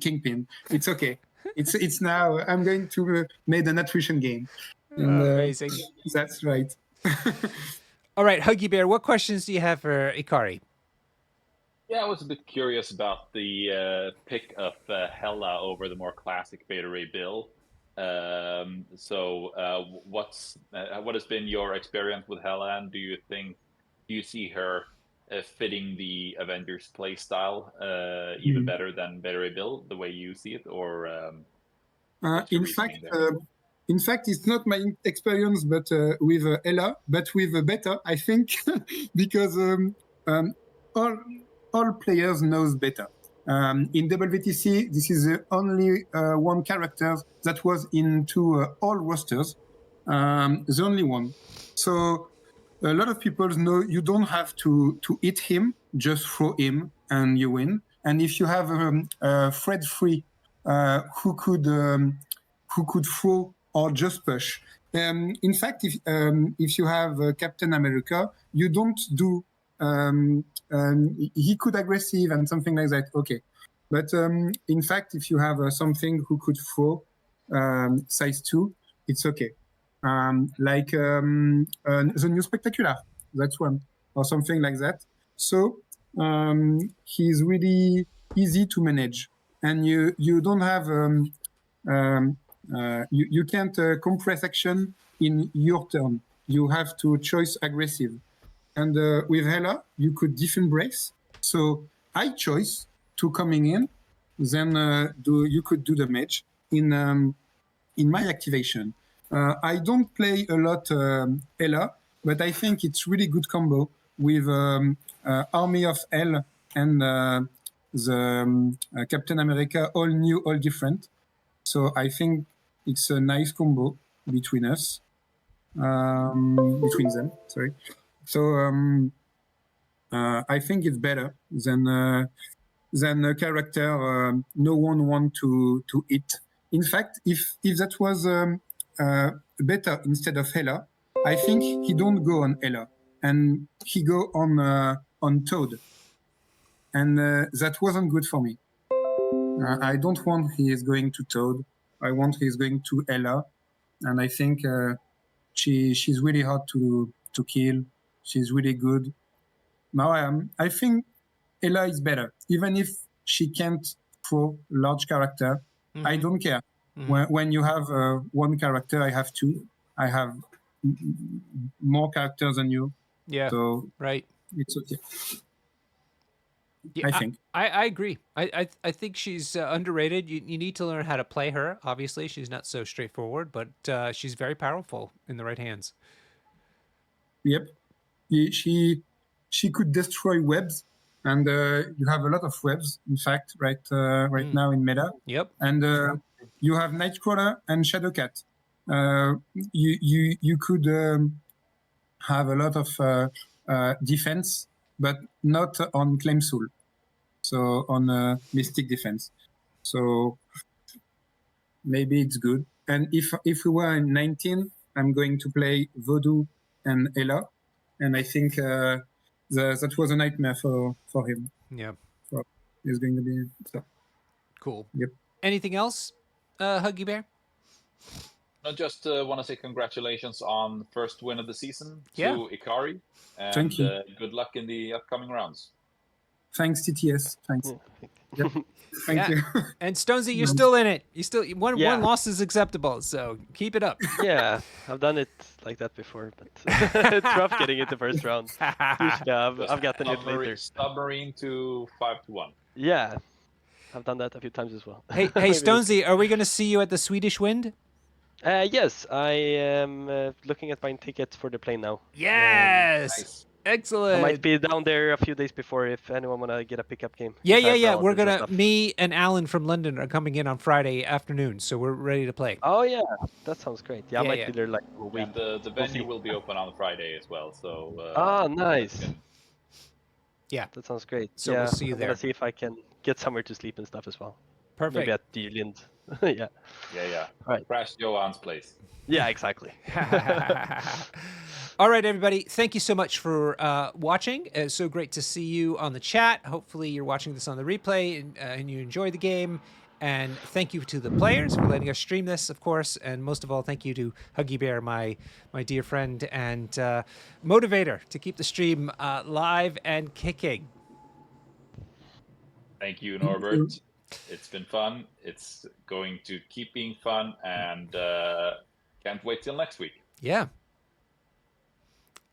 Kingpin. It's okay. It's now I'm going to make an attrition game. And, amazing. That's right. All right, Huggy Bear, what questions do you have for Ikari? Yeah, I was a bit curious about the pick of Hela over the more classic Beta Ray Bill. What has been your experience with Hela, and do you see her fitting the Avengers playstyle even better than Berry Bill, the way you see it, or what's your reasoning there? In fact, it's not my experience, but with Ella, but with Beta, I think, because all players knows Beta. In WTC, this is the only one character that was into all rosters, the only one. So a lot of people know you don't have to hit him, just throw him and you win. And if you have Fred Free who could throw or just push. In fact, if you have Captain America, you don't do. He could aggressive and something like that. Okay, but in fact, if you have something who could throw size 2, it's okay. Like the new Spectacular, that's one, or something like that. So he's really easy to manage, and you don't have you can't compress action in your turn. You have to choose aggressive. And with Hela, you could defend breaks. So I choose to coming in, then you could do the match in my activation. I don't play a lot Hela, but I think it's really good combo with Army of Hell and the Captain America, all new, all different. So I think it's a nice combo between us, between them. Sorry. So I think it's better than a character no one want to hit. In fact, if that was better instead of Hela, I think he don't go on Hela and he go on Toad, and that wasn't good for me. I don't want he is going to Toad. I want he is going to Ella, and I think she's really hard to kill. She's really good. Now I think Ella is better, even if she can't throw large character. I don't care. When you have one character, I have two. I have more characters than you. Yeah. So right. It's okay. Yeah, I think. I agree. I think she's underrated. You need to learn how to play her. Obviously, she's not so straightforward, but she's very powerful in the right hands. Yep. She could destroy webs, and you have a lot of webs. In fact, right now in meta. Yep. And you have Nightcrawler and Shadowcat. You could have a lot of defense, but not on Claim Soul. So on Mystic defense. So maybe it's good. And if we were in 19, I'm going to play Voodoo and Ella, and I think that was a nightmare for him. Yeah. So it's going to be so. Cool. Yep. Anything else, Huggy Bear? I just want to say congratulations on first win of the season to Ikari, and Thank you. Good luck in the upcoming rounds. Thanks, TTS. Thanks. Yep. Thank you. And Stonesy, you're still in it. You still one loss is acceptable, so keep it up. Yeah, I've done it like that before, but it's rough getting into first round. Usually I've gotten it later. Submarine to 5-1. Yeah, I've done that a few times as well. Hey, Stonesy, are we going to see you at the Swedish Wind? Yes, I am looking at buying tickets for the plane now. Yes. Nice. Excellent. I might be down there a few days before if anyone want to get a pickup game. Yeah. We're going to, me and Alan from London are coming in on Friday afternoon, so we're ready to play. Oh, yeah. That sounds great. Yeah, I might be there like a week. And the venue will be open on Friday as well, so... nice. Yeah. That sounds great. So we'll see you there. I'm going to see if I can get somewhere to sleep and stuff as well. Perfect. Maybe at Dylind. Yeah. Yeah. All right. Crash Johan's place. Yeah, exactly. All right, everybody. Thank you so much for watching. It's so great to see you on the chat. Hopefully you're watching this on the replay and you enjoy the game. And thank you to the players for letting us stream this, of course. And most of all, thank you to Huggy Bear, my dear friend and motivator to keep the stream live and kicking. Thank you, Norbert. It's been fun. It's going to keep being fun, and can't wait till next week. Yeah.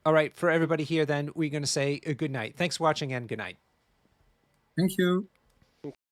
All right, for everybody here, then we're going to say a good night. Thanks for watching and good night. Thank you.